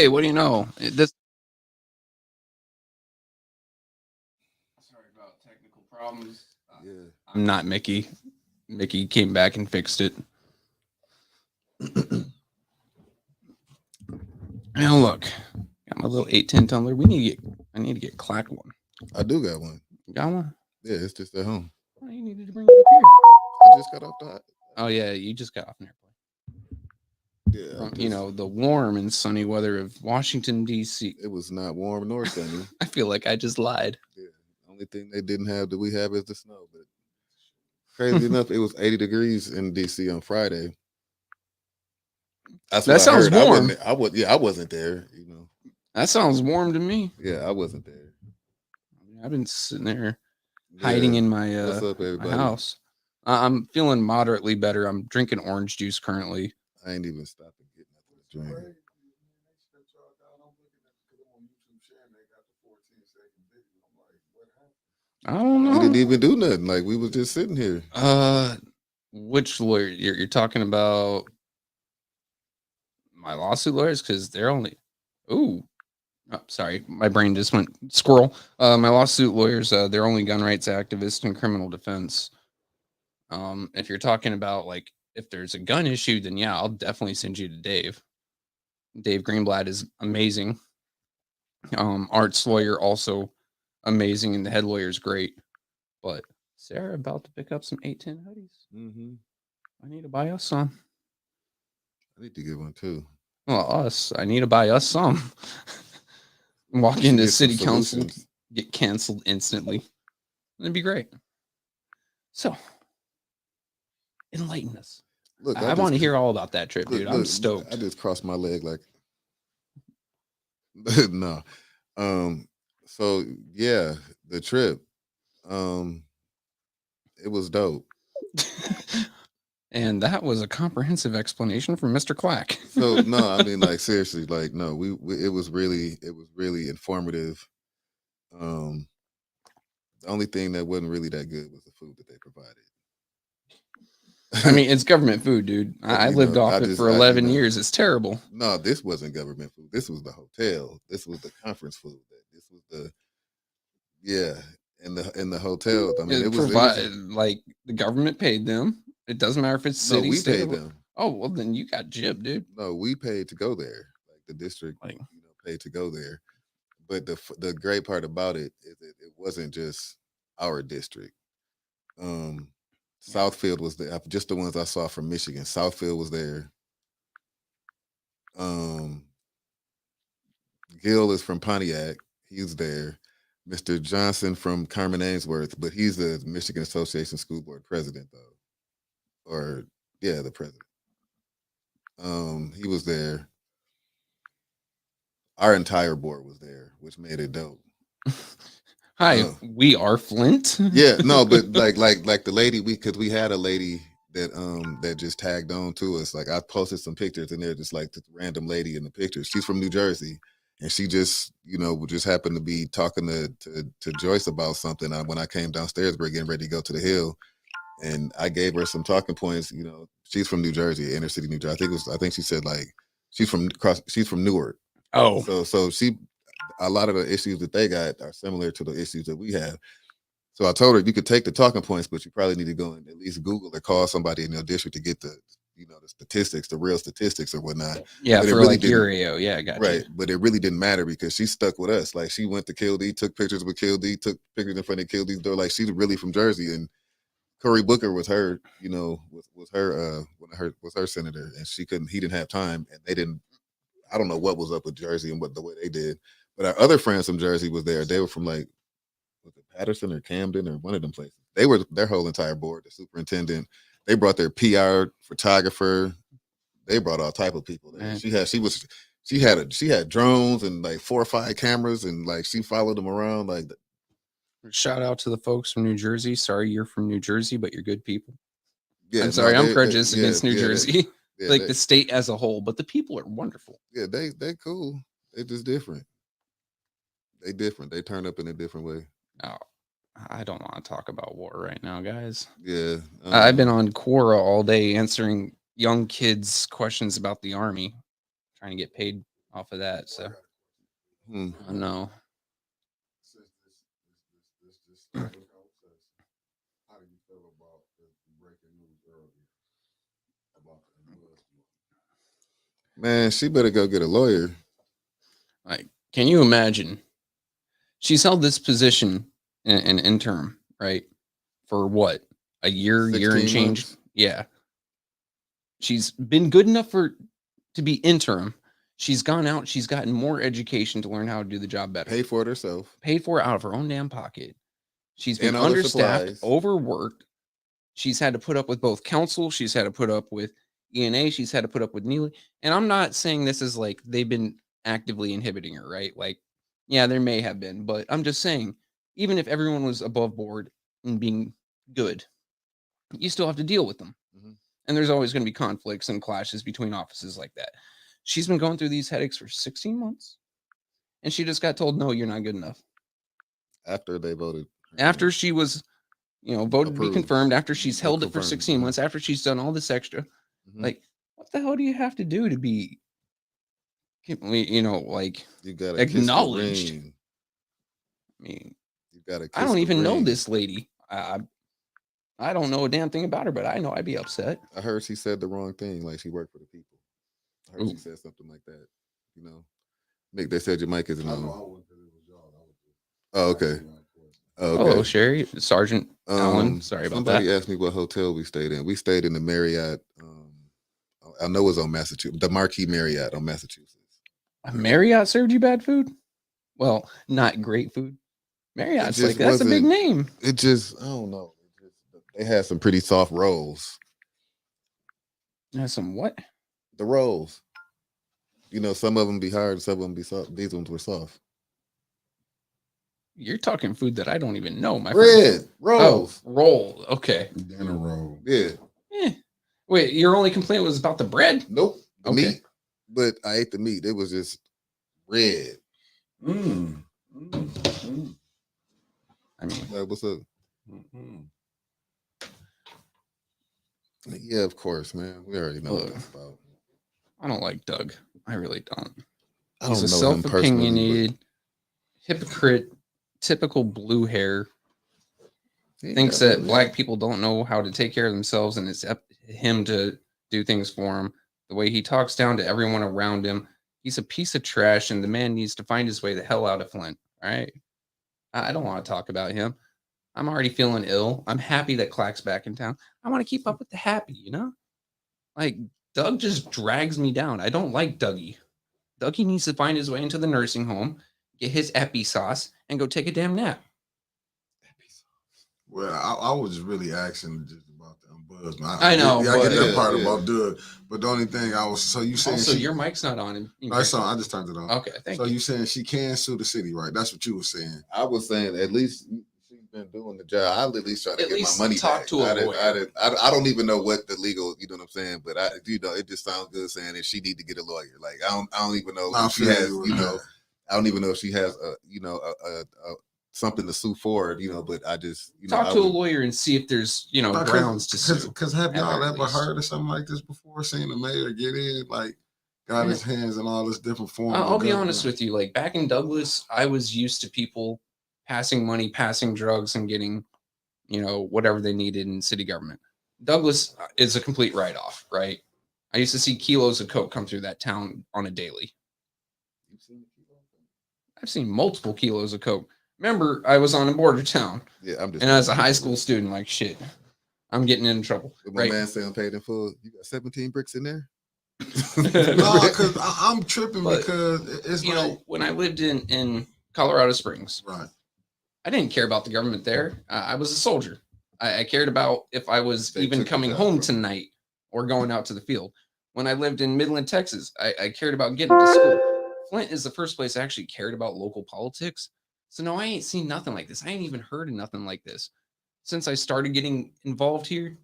Hey, what do you know? This. Sorry about technical problems. Yeah. I'm not Mickey. Mickey came back and fixed it. Now look, got my little 810 tumbler. I need to get Clack one. I do got one. You got one? Yeah, it's just at home. Oh, you needed to bring it up here. I just got off the. Oh yeah, you just got off an airplane Yeah, from the warm and sunny weather of Washington D.C. it was not warm nor sunny. I feel like I just lied. Yeah, only thing they didn't have that we have is the snow. But crazy enough, it was 80 degrees in DC on Friday. That's That what I sounds heard. warm. I wasn't there. That sounds warm to me. Yeah, I wasn't there. I've been sitting there hiding Yeah. in my What's up, my everybody? house. I'm feeling moderately better. I'm drinking orange juice currently. I ain't even stopped and get nothing to drink. I don't We didn't know. even do nothing. Like we was just sitting here. Which lawyer you're talking about? My lawsuit lawyers, because they're only. Ooh, oh, sorry, my brain just went squirrel. My lawsuit lawyers, they're only gun rights activists and criminal defense. If you're talking about like if there's a gun issue, then yeah, I'll definitely send you to Dave. Dave Greenblatt is amazing. Art's lawyer also amazing, and the head lawyer is great. But Sarah about to pick up some 810 hoodies. Mm-hmm. I need to buy us some. I need to get one too. Well, us. I need to buy us some. Walk into city council, get canceled instantly. It'd be great. So, enlighten us. Look, I want to hear all about that trip, dude. I'm stoked. I just crossed my leg like no. So yeah, the trip. It was dope. And that was a comprehensive explanation from Mr. Clack. So no, I mean like seriously, like no, we it was really informative. The only thing that wasn't really that good was the food that they provided. I mean, it's government food, dude. I lived off it for 11 years. It's terrible. No, this wasn't government food. This was the hotel. This was the conference food. This was the in the hotel. I mean, it was like the government paid them. It doesn't matter if it's city. No, we paid them. Oh well, then you got gypped, dude. No, we paid to go there. Like the district, paid to go there. But the great part about it is that it wasn't just our district. Southfield was there. Just the ones I saw from Michigan. Southfield was there. Gil is from Pontiac. He's there. Mr. Johnson from Carmen Ainsworth, but he's the Michigan Association School Board president, though. Or yeah, the president. He was there. Our entire board was there, which made it dope. Hi, we are Flint. Yeah, no, but like the lady, because we had a lady that just tagged on to us. Like I posted some pictures and they're just like the random lady in the pictures. She's from New Jersey. And she just, just happened to be talking to Joyce about something when I came downstairs, we're getting ready to go to the Hill. And I gave her some talking points. She's from New Jersey, inner city New Jersey. I think she said like she's from Newark. Oh, so a lot of the issues that they got are similar to the issues that we have. So I told her you could take the talking points, but you probably need to go and at least Google or call somebody in your district to get the statistics, the real statistics or whatnot. Yeah, but for really like Urio. Yeah, I got right. You. But it really didn't matter because she stuck with us. Like she went to Kildee, took pictures with Kildee, took pictures in front of Kildee's door. Like she's really from Jersey, and Cory Booker was her, was her senator, and he didn't have time, and they didn't. I don't know what was up with Jersey and what the way they did, but our other friends from Jersey was there. They were from like was it Patterson or Camden or one of them places. They were their whole entire board, the superintendent. They brought their PR photographer. They brought all type of people there. She had drones and like 4 or 5 cameras and like she followed them around like. Shout out to the folks from New Jersey. Sorry you're from New Jersey, but you're good people. Yeah, I'm sorry, I'm prejudiced against New Jersey. Like the state as a whole, but the people are wonderful. Yeah, they cool. They just different. They different. They turn up in a different way. Oh, I don't want to talk about war right now, guys. Yeah. I've been on Quora all day answering young kids questions about the army, trying to get paid off of that. So Hmm. I know. Since this just started the conversation, how do you feel about the breaking news earlier about the ombudsman? Man, she better go get a lawyer. Like, can you imagine? She's held this position in an interim, right? For what? A year and 16 change? months. Yeah. She's been good enough to be interim. She's gone out, she's gotten more education to learn how to do the job better. Pay for it herself. Paid for it out of her own damn pocket. She's been And all the understaffed, supplies. overworked. She's had to put up with both council. She's had to put up with ENA. She's had to put up with Neely. And I'm not saying this is like they've been actively inhibiting her, right? Like, yeah, there may have been, but I'm just saying, even if everyone was above board and being good, you still have to deal with them. Mhm. And there's always going to be conflicts and clashes between offices like that. She's been going through these headaches for 16 months. And she just got told, no, you're not good enough. After they voted. After she was, voted to be Approved. confirmed, after she's Or held it for confirmed, 16 mhm. months, after she's done all this extra, Mhm. like, what the hell do you have to do to be, like, You gotta acknowledged? Kiss the ring. I mean, You gotta kiss I don't the even know ring. this lady. I don't know a damn thing about her, but I know I'd be upset. I heard she said the wrong thing, like she worked for the people. I heard she Ooh. said something like that. Nick, they said your mic isn't I know on. I wasn't because it was y'all. I was just Oh, okay. asking y'all a question. Oh, okay. Hello, Sherry, Sergeant Allen. Sorry about Somebody that. asked me what hotel we stayed in. We stayed in the Marriott. I know it's on Massachusetts, the Marquis Marriott on Massachusetts. Marriott served you bad food? Well, not great food. Marriott's just like, that's a big wasn't- name. It just, I don't know. They had some pretty soft rolls. That's some what? The rolls. Some of them be hard, some of them be soft. These ones were soft. You're talking food that I don't even know, my Bread friend. rolls. Oh, roll. Okay. Dinner roll. Yeah. Wait, your only complaint was about the bread? Nope. The Okay. meat. But I ate the meat. It was just red. I mean, Like, what's up? Mm-mm. Yeah, of course, man. We already know what Look. that's about. I don't like Doug. I really don't. I He's a don't know him personally. self-opinionated, hypocrite, typical blue hair. But Thinks that black people don't know how to take care of themselves, and it's up to him to do things for him. The way he talks down to everyone around him, he's a piece of trash, and the man needs to find his way the hell out of Flint. All right, I don't want to talk about him. I'm already feeling ill. I'm happy that Clack's back in town. I want to keep up with the happy, Like, Doug just drags me down. I don't like Dougie. Dougie needs to find his way into the nursing home, get his epi sauce, and go take a damn nap. Well, I was just really asking just about the ombudsman. I know, I get but- that part Yeah. about Doug, but the only thing I was you saying Also, your mic's not on. I just turned it on. Okay, thank So you. you saying she can sue the city, right? That's what you were saying. I was saying at least she's been doing the job. I'll at least try to At get least my money talk back. to a lawyer. I don't even know what the legal, you know what I'm saying, but it just sounds good saying that she need to get a lawyer. Like I don't even know I if she feel has, you with that. I don't even know if she has a something to sue for, but I just Talk to a lawyer and see if there's grounds to sue. Because have at y'all very ever least. heard of something like this before? Seen the mayor get in, like got his hands in all this different forms. I'll be honest with you. Like back in Douglas, I was used to people passing money, passing drugs, and getting whatever they needed in city government. Douglas is a complete write-off, right? I used to see kilos of coke come through that town on a daily. I've seen multiple kilos of coke. Remember, I was on a border town. Yeah, I'm just. And as a high school student, like shit, I'm getting in trouble. If my Right? man saying paid in full, you got 17 bricks in there. No, because I'm tripping But, because it's when I lived in Colorado Springs, right. I didn't care about the government there. I was a soldier. I cared about if I was They even took the coming job home from you. tonight or going out to the field. When I lived in Midland, Texas, I cared about getting to school. Flint is the first place I actually cared about local politics. So no, I ain't seen nothing like this. I ain't even heard of nothing like this. Since I started getting involved here,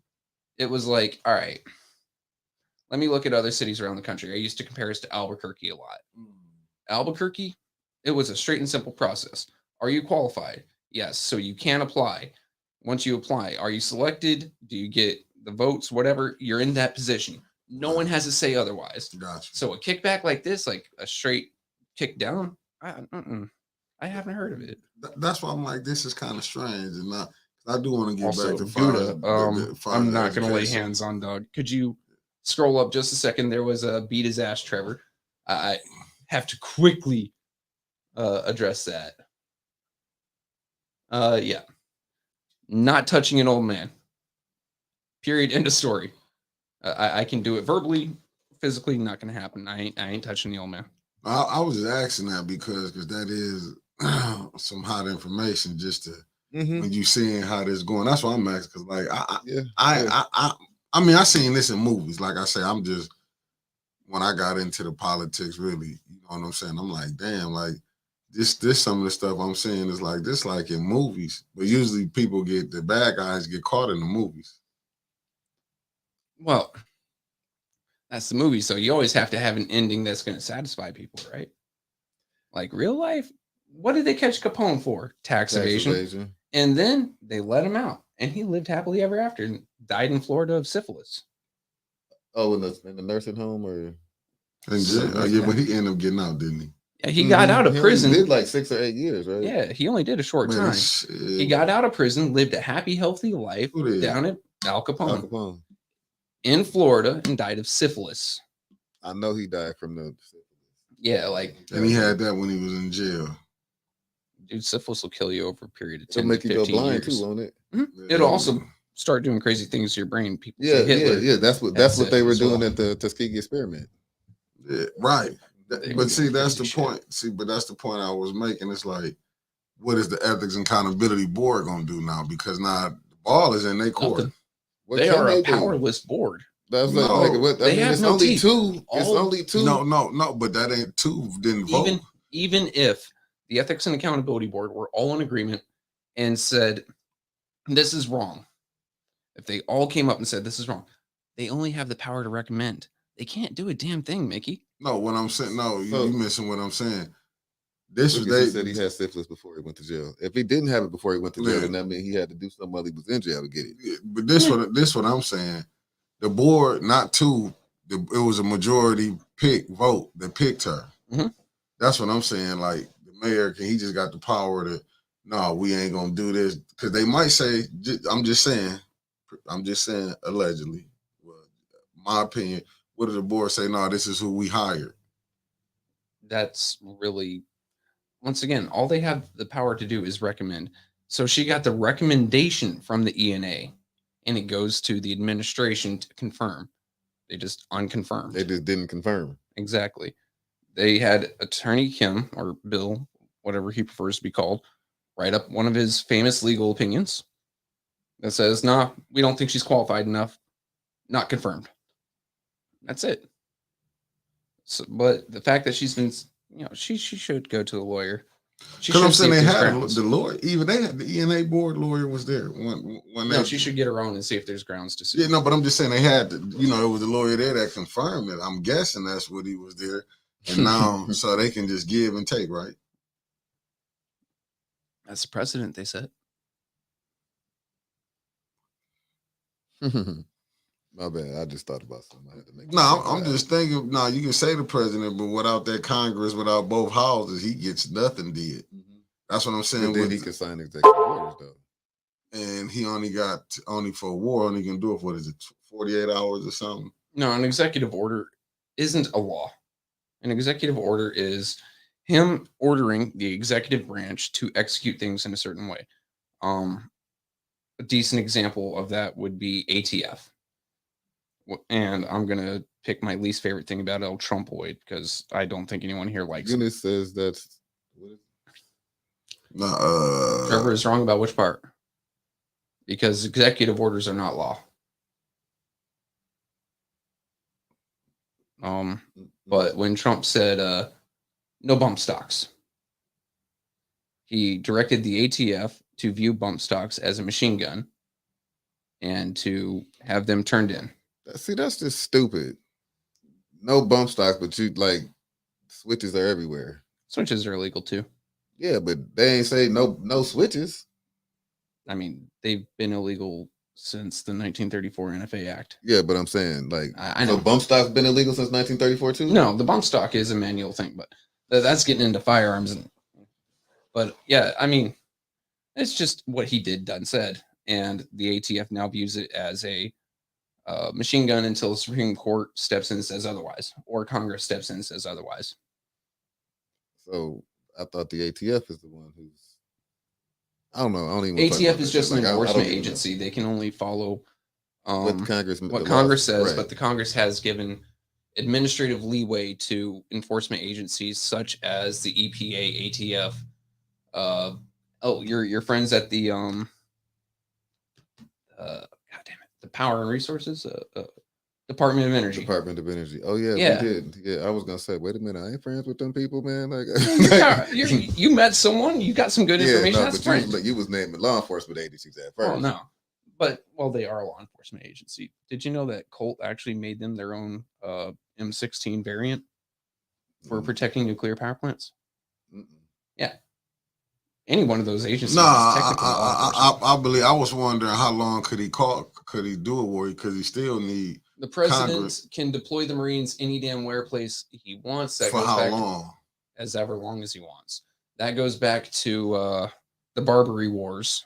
it was like, all right, let me look at other cities around the country. I used to compare us to Albuquerque a lot. Albuquerque, it was a straight and simple process. Are you qualified? Yes. So you can apply. Once you apply, are you selected? Do you get the votes? Whatever, you're in that position. No one has to say otherwise. Gotcha. So a kickback like this, like a straight kick down, I haven't heard of it. That's why I'm like, this is kind of strange, and I do want to get Also, back to Gouda, I'm not going to lay education. hands on dog. Could you scroll up just a second? There was a beat his ass, Trevor. I have to quickly address that. Yeah. Not touching an old man. Period. End of story. I can do it verbally, physically, not going to happen. I ain't touching the old man. I was just asking that because that is some hot information just to when you seeing how this going. That's why I'm asking, because like I mean, I seen this in movies. Like I say, I'm just, when I got into the politics, really, you know what I'm saying? I'm like, damn, like this some of the stuff I'm seeing is like this, like in movies. But usually people the bad guys get caught in the movies. Well, that's the movie, so you always have to have an ending that's going to satisfy people, right? Like real life, what did they catch Capone for? Tax evasion. And then they let him out, and he lived happily ever after and died in Florida of syphilis. Oh, in the nursing home, or Yeah, but he ended up getting out, didn't he? Yeah, he got out of prison. He did like 6 or 8 years, right? Yeah, he only did a short time. He got out of prison, lived a happy, healthy life down at Al Capone in Florida, and died of syphilis. I know he died from the syphilis. Yeah, like, and he had that when he was in jail. Dude, syphilis will kill you over a period of 10 It'll make to you 15 go blind years. too, won't it? Mm-hmm. It'll also start doing crazy things to your brain. People Yeah, say Hitler. yeah. That's what they were doing at the Tuskegee experiment. Yeah, right. But see, that's the point. But that's the point I was making. It's like, what is the Ethics and Accountability Board gonna do now? Because now the ball is in their court. They are a powerless board. That's it's only teeth. two. It's only two. No. But that ain't two. Didn't vote. Even if the Ethics and Accountability Board were all in agreement and said this is wrong, if they all came up and said this is wrong, they only have the power to recommend. They can't do a damn thing, Mickey. No, what I'm saying, you missing what I'm saying. He said he had syphilis before he went to jail. If he didn't have it before he went to jail, then that means he had to do something while he was in jail to get it. Yeah, but this what I'm saying. The board, not two. It was a majority vote that picked her. Mm-hmm. That's what I'm saying. Like the mayor, he just got the power to. No, we ain't gonna do this because they might say. I'm just saying, allegedly. Well, my opinion. What did the board say? No, this is who we hired. That's really, once again, all they have the power to do is recommend. So she got the recommendation from the ENA, and it goes to the administration to confirm. They just unconfirmed. They just didn't confirm. Exactly. They had Attorney Kim, or Bill, whatever he prefers to be called, write up one of his famous legal opinions that says, nah, we don't think she's qualified enough. Not confirmed. That's it. So, but the fact that she's been, she should go to the lawyer. Because I'm saying they had the lawyer. Even they had the ENA board lawyer was there when she should get her own and see if there's grounds to sue. Yeah, no, but I'm just saying they had it was the lawyer there that confirmed it. I'm guessing that's what he was there, and now so they can just give and take, right? That's the precedent they set. My bad. I just thought about something. I had to make. No, I'm just thinking. No, you can say the president, but without that Congress, without both houses, he gets nothing did. Mm-hmm. That's what I'm saying. But then he can sign executive orders though. And he only for war, only can do it. What is it, 48 hours or something? No, an executive order isn't a law. An executive order is him ordering the executive branch to execute things in a certain way. A decent example of that would be ATF. And I'm going to pick my least favorite thing about El Trumpoid because I don't think anyone here likes it. Says that's... Trevor is wrong about which part. Because executive orders are not law. But when Trump said no bump stocks, he directed the ATF to view bump stocks as a machine gun and to have them turned in. See, that's just stupid. No bump stocks, but switches are everywhere. Switches are illegal too. Yeah, but they ain't say no switches. I mean, they've been illegal since the 1934 NFA Act. Yeah, but I'm saying, like, I know. So bump stock's been illegal since 1934 too? No, the bump stock is a manual thing, but that's getting into firearms. But yeah, I mean, it's just what he done said. And the ATF now views it as a machine gun until the Supreme Court steps in and says otherwise, or Congress steps in and says otherwise. So I thought the ATF is the one who's, I don't know. I don't even. ATF is just an enforcement agency. They can only follow what Congress says, right. But the Congress has given administrative leeway to enforcement agencies such as the EPA, ATF. Your friends at the God damn it, the Power and Resources Department of Energy. Department of Energy. Oh yeah, we did. Yeah, I was gonna say, wait a minute, I ain't friends with them people, man. Like, you met someone, you got some good information. No, but you was naming law enforcement agencies at first. Oh no, but they are a law enforcement agency. Did you know that Colt actually made them their own M16 variant for protecting nuclear power plants? Yeah. Any one of those agencies. No, I believe. I was wondering how long could he do it, war? Because he still need. The president can deploy the Marines any damn where place he wants. That for goes how back long? As ever long as he wants. That goes back to the Barbary Wars.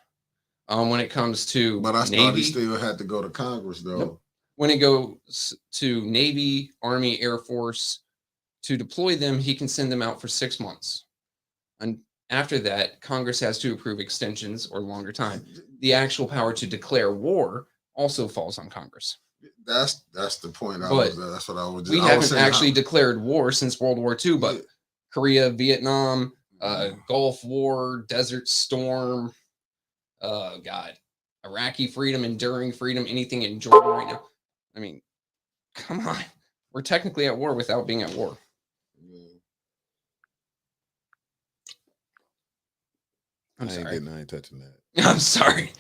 When it comes to but I Navy, thought he still had to go to Congress though. Nope. When it goes to Navy, Army, Air Force, to deploy them, he can send them out for 6 months. And after that, Congress has to approve extensions or longer time. The actual power to declare war also falls on Congress. That's the point. That's what I was. We haven't actually declared war since World War II, but Korea, Vietnam, Gulf War, Desert Storm, Iraqi freedom, enduring freedom, anything in Jordan right now. I mean, come on. We're technically at war without being at war. I ain't touching that. I'm sorry.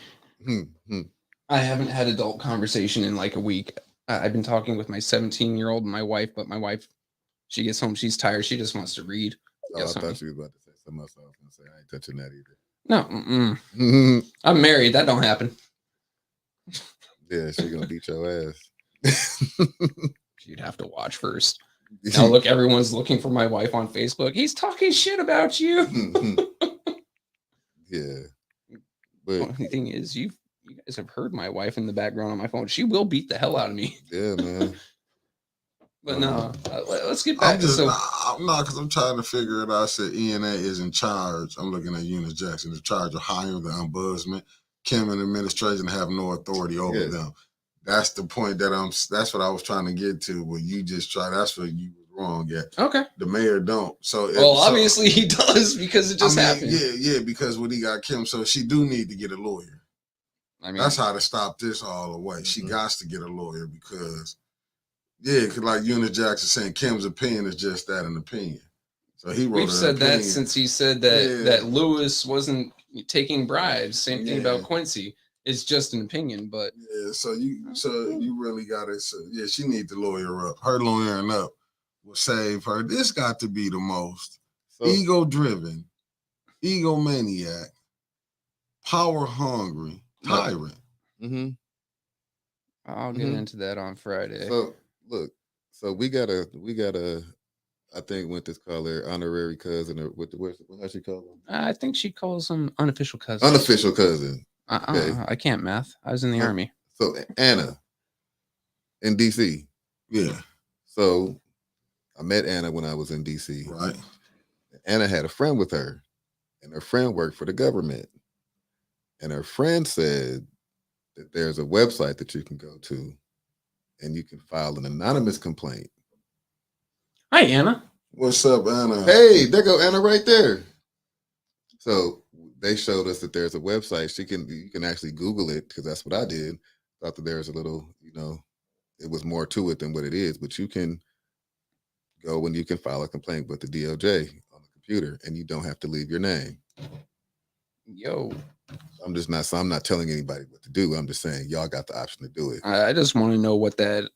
I haven't had adult conversation in like a week. I've been talking with my 17-year-old and my wife, but my wife, she gets home, she's tired. She just wants to read. Oh, I thought you were about to say something else. I was going to say, I ain't touching that either. No, I'm married. That don't happen. Yeah, she's going to beat your ass. You'd have to watch first. Now look, everyone's looking for my wife on Facebook. He's talking shit about you. Yeah. But the thing is, you guys have heard my wife in the background on my phone. She will beat the hell out of me. Yeah, man. But no, let's get back. Because I'm trying to figure it out. I said ENA is in charge. I'm looking at Eunice Jackson, in charge of hiring the ombudsman. Kim and administration have no authority over them. That's the point that's what I was trying to get to. But you just try. That's what you were wrong at. Okay. The mayor don't. So obviously he does because it just happened. Yeah, because when he got Kim, so she do need to get a lawyer. I mean, that's how to stop this all the way. She got to get a lawyer because, like Eunice Jackson saying, Kim's opinion is just that, an opinion. So he wrote. We've said that since he said that Lewis wasn't taking bribes. Same thing about Quincy. It's just an opinion, but so you really got to. So, she need to lawyer up. Her lawyering up will save her. This got to be the most ego-driven, egomaniac, power-hungry tyrant. I'll get into that on Friday. So look, we gotta. I think what this call her honorary cousin, or what how she call him? I think she calls him unofficial cousin. Unofficial cousin. Okay. I can't math. I was in the army. So Anna in DC. Yeah. So I met Anna when I was in DC. Right. Anna had a friend with her, and her friend worked for the government. And her friend said that there's a website that you can go to and you can file an anonymous complaint. Hi, Anna. What's up, Anna? Hey, there go Anna right there. So they showed us that there's a website. You can actually Google it, because that's what I did. Thought that there's a little, it was more to it than what it is, but you can go and you can file a complaint with the DOJ on the computer, and you don't have to leave your name. Yo. I'm not telling anybody what to do. I'm just saying y'all got the option to do it. I just want to know what that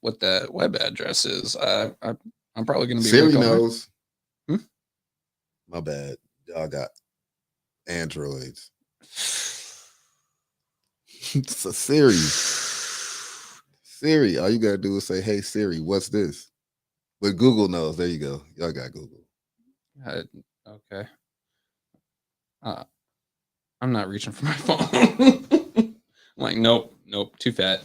web address is. I'm probably going to be. Siri knows. My bad. Y'all got Androids. So Siri. Siri. All you gotta do is say, "Hey Siri, what's this?" But Google knows. There you go. Y'all got Google. Okay. I'm not reaching for my phone. I'm like, nope, too fat.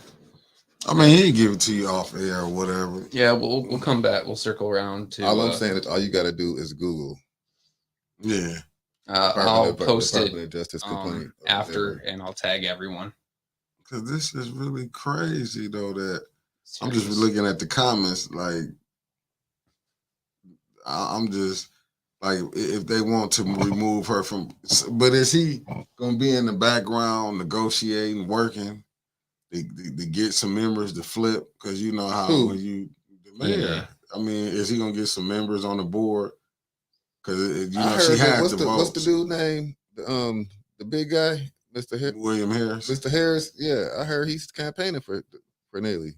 I mean, he give it to you off air or whatever. Yeah, we'll come back. We'll circle around to. All I'm saying is, all you got to do is Google. Yeah. I'll post Department it of Justice complaint after, and I'll tag everyone. Because this is really crazy, though. That Serious. I'm just looking at the comments. Like, I'm just like, if they want to remove her from, but is he gonna be in the background negotiating, working? To get some members to flip, because you know how when you the mayor. Yeah. I mean, is he gonna get some members on the board? Because you know she has the votes. What's the dude name? The big guy, Mr. William Harris. Mr. Harris. Yeah, I heard he's campaigning for Nelly.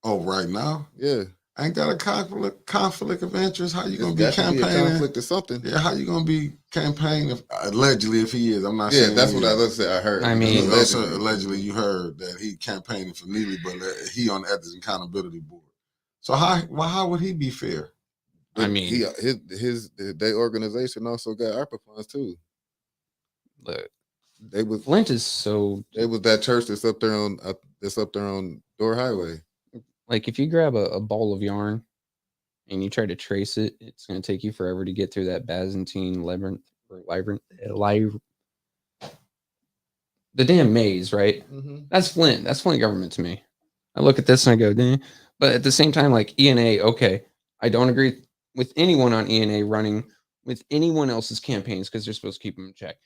Oh, right now? Yeah. Ain't that a conflict of interest? How you gonna be campaigning? Be a conflict or something. Yeah, how you gonna be campaigning? Allegedly, if he is, I'm not. Yeah, that's what I said. I heard. I mean, allegedly, you heard that he campaigning for Neely, but he on the Ethics and Accountability Board. So how would he be fair? But I mean, their organization also got ARPA funds too. Look, they was Flint is so. They was that church that's up there on Door Highway. Like, if you grab a ball of yarn and you try to trace it, it's going to take you forever to get through that Byzantine labyrinth, the damn maze, right? Mm-hmm. That's Flint. That's Flint government to me. I look at this and I go, dang. But at the same time, like ENA, okay, I don't agree with anyone on ENA running with anyone else's campaigns because they're supposed to keep them in check.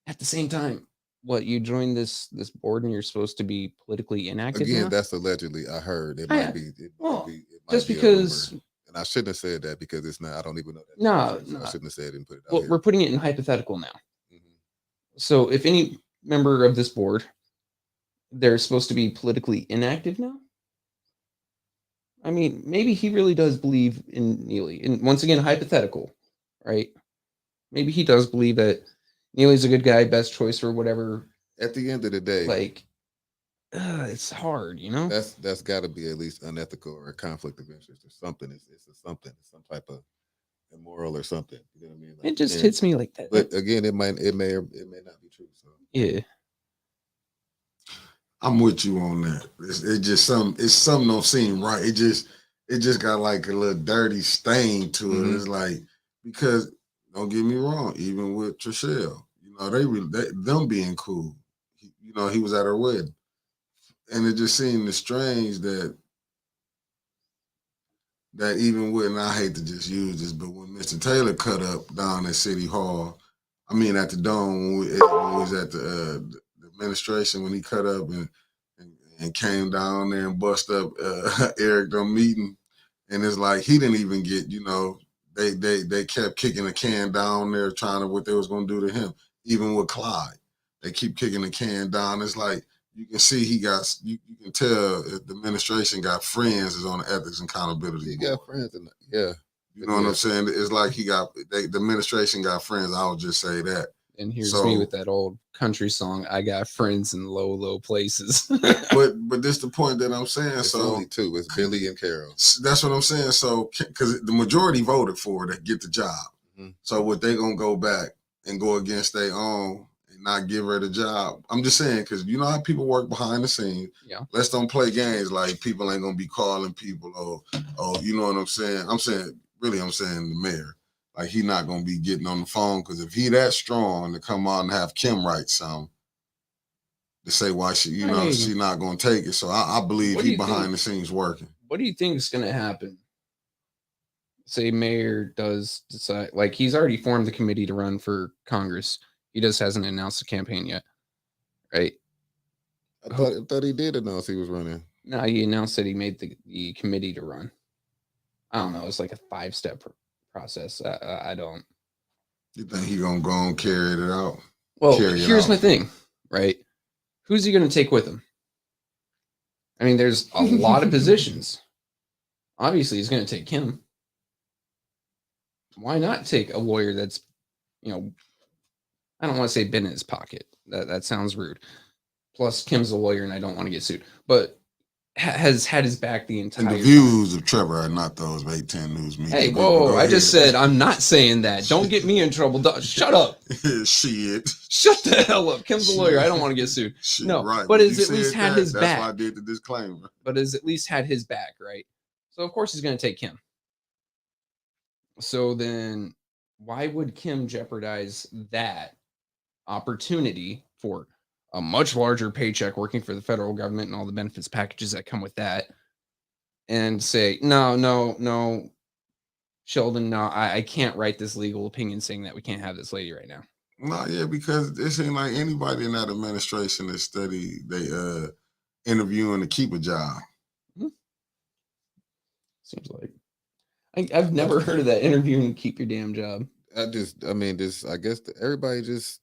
At the same time, what, you join this board and you're supposed to be politically inactive? Again, now? That's allegedly. I heard it might be. It might be just because. And I shouldn't have said that because it's not. I don't even know that. No, I shouldn't have said it and put it out. Well, here. We're putting it in hypothetical now. Mm-hmm. So if any member of this board, they're supposed to be politically inactive now. I mean, maybe he really does believe in Neely. And once again, hypothetical, right? Maybe he does believe that Neely's a good guy, best choice for whatever. At the end of the day, like, it's hard, you know. That's got to be at least unethical or a conflict of interest or something. It's something. It's some type of immoral or something. You know what I mean? Like, it just hits me like that. But again, it may or it may not be true. So yeah, I'm with you on that. It's something don't seem right. It just got like a little dirty stain to it. Mm-hmm. It's like, because don't get me wrong, even with Trishelle, you know, them being cool. You know, he was at her wedding, and it just seemed strange that even when, I hate to just use this, but when Mr. Taylor cut up down at City Hall, I mean at the Dome, when we was at the administration, when he cut up and came down there and bust up Eric the meeting, and it's like he didn't even get, you know, they kept kicking the can down there, trying to what they was gonna do to him. Even with Clyde, they keep kicking the can down. It's like you can see you can tell the administration got friends is on the Ethics and Accountability. He got friends, yeah. You know what I'm saying? It's like the administration got friends. I would just say that. And here's me with that old country song, I got friends in low, low places. but this the point that I'm saying. It's so only two. It's Billy and Carol. That's what I'm saying. So, because the majority voted for her to get the job. Mm-hmm. So what they going to go back and go against their own and not give her the job? I'm just saying, because you know how people work behind the scenes. Yeah. Let's don't play games like people ain't going to be calling people. Oh, you know what I'm saying? I'm saying the mayor. Like, he not going to be getting on the phone, because if he that strong to come on and have Kim write something to say why she not going to take it. So I believe he behind the scenes working. What do you think is going to happen? Say mayor does decide, like, he's already formed the committee to run for Congress. He just hasn't announced a campaign yet, right? I thought he did announce he was running. No, he announced that he made the committee to run. I don't know. It's like a 5-step process. I don't. You think he gonna go and carry it out? Well, here's my thing, right? Who's he gonna take with him? I mean, there's a lot of positions. Obviously, he's gonna take Kim. Why not take a lawyer that's, you know, I don't want to say been in his pocket. That sounds rude. Plus, Kim's a lawyer, and I don't want to get sued. But has had his back the entire And the time. views of Trevor are not those of 810 News Media. Hey, whoa, I just said I'm not saying that. Don't get me in trouble. Shut up. Shit. Shut the hell up. Kim's a lawyer. I don't want to get sued. Shit, no, right. but When has you at least said had that, his that's back. why I did the disclaimer. But has at least had his back, right? So of course he's going to take Kim. So then why would Kim jeopardize that opportunity for a much larger paycheck working for the federal government and all the benefits packages that come with that and say, no, Sheldon, no, I can't write this legal opinion saying that we can't have this lady right now. No, yeah, because it seems like anybody in that administration that study, they interviewing to keep a job. Mm-hmm. Seems like I've never heard of that, interviewing to keep your damn job. I guess everybody just,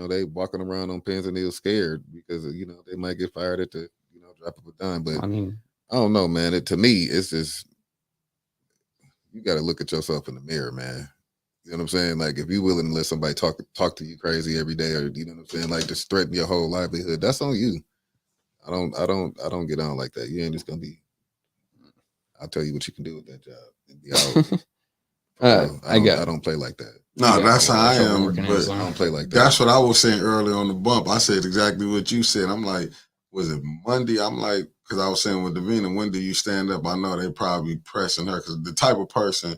they walking around on pins and needles scared because they might get fired at the drop of a dime. But I mean, I don't know, man. To me, it's just you got to look at yourself in the mirror, man. You know what I'm saying? Like if you're willing to let somebody talk to you crazy every day, or you know what I'm saying, like just threaten your whole livelihood, that's on you. I don't get on like that. You ain't just gonna be. I'll tell you what you can do with that job. And be out. I don't play like that. No, that's how I am. But I don't play like that. That's what I was saying earlier on the bump. I said exactly what you said. I'm like, was it Monday? I'm like, because I was saying with Davina, when do you stand up? I know they probably pressing her because the type of person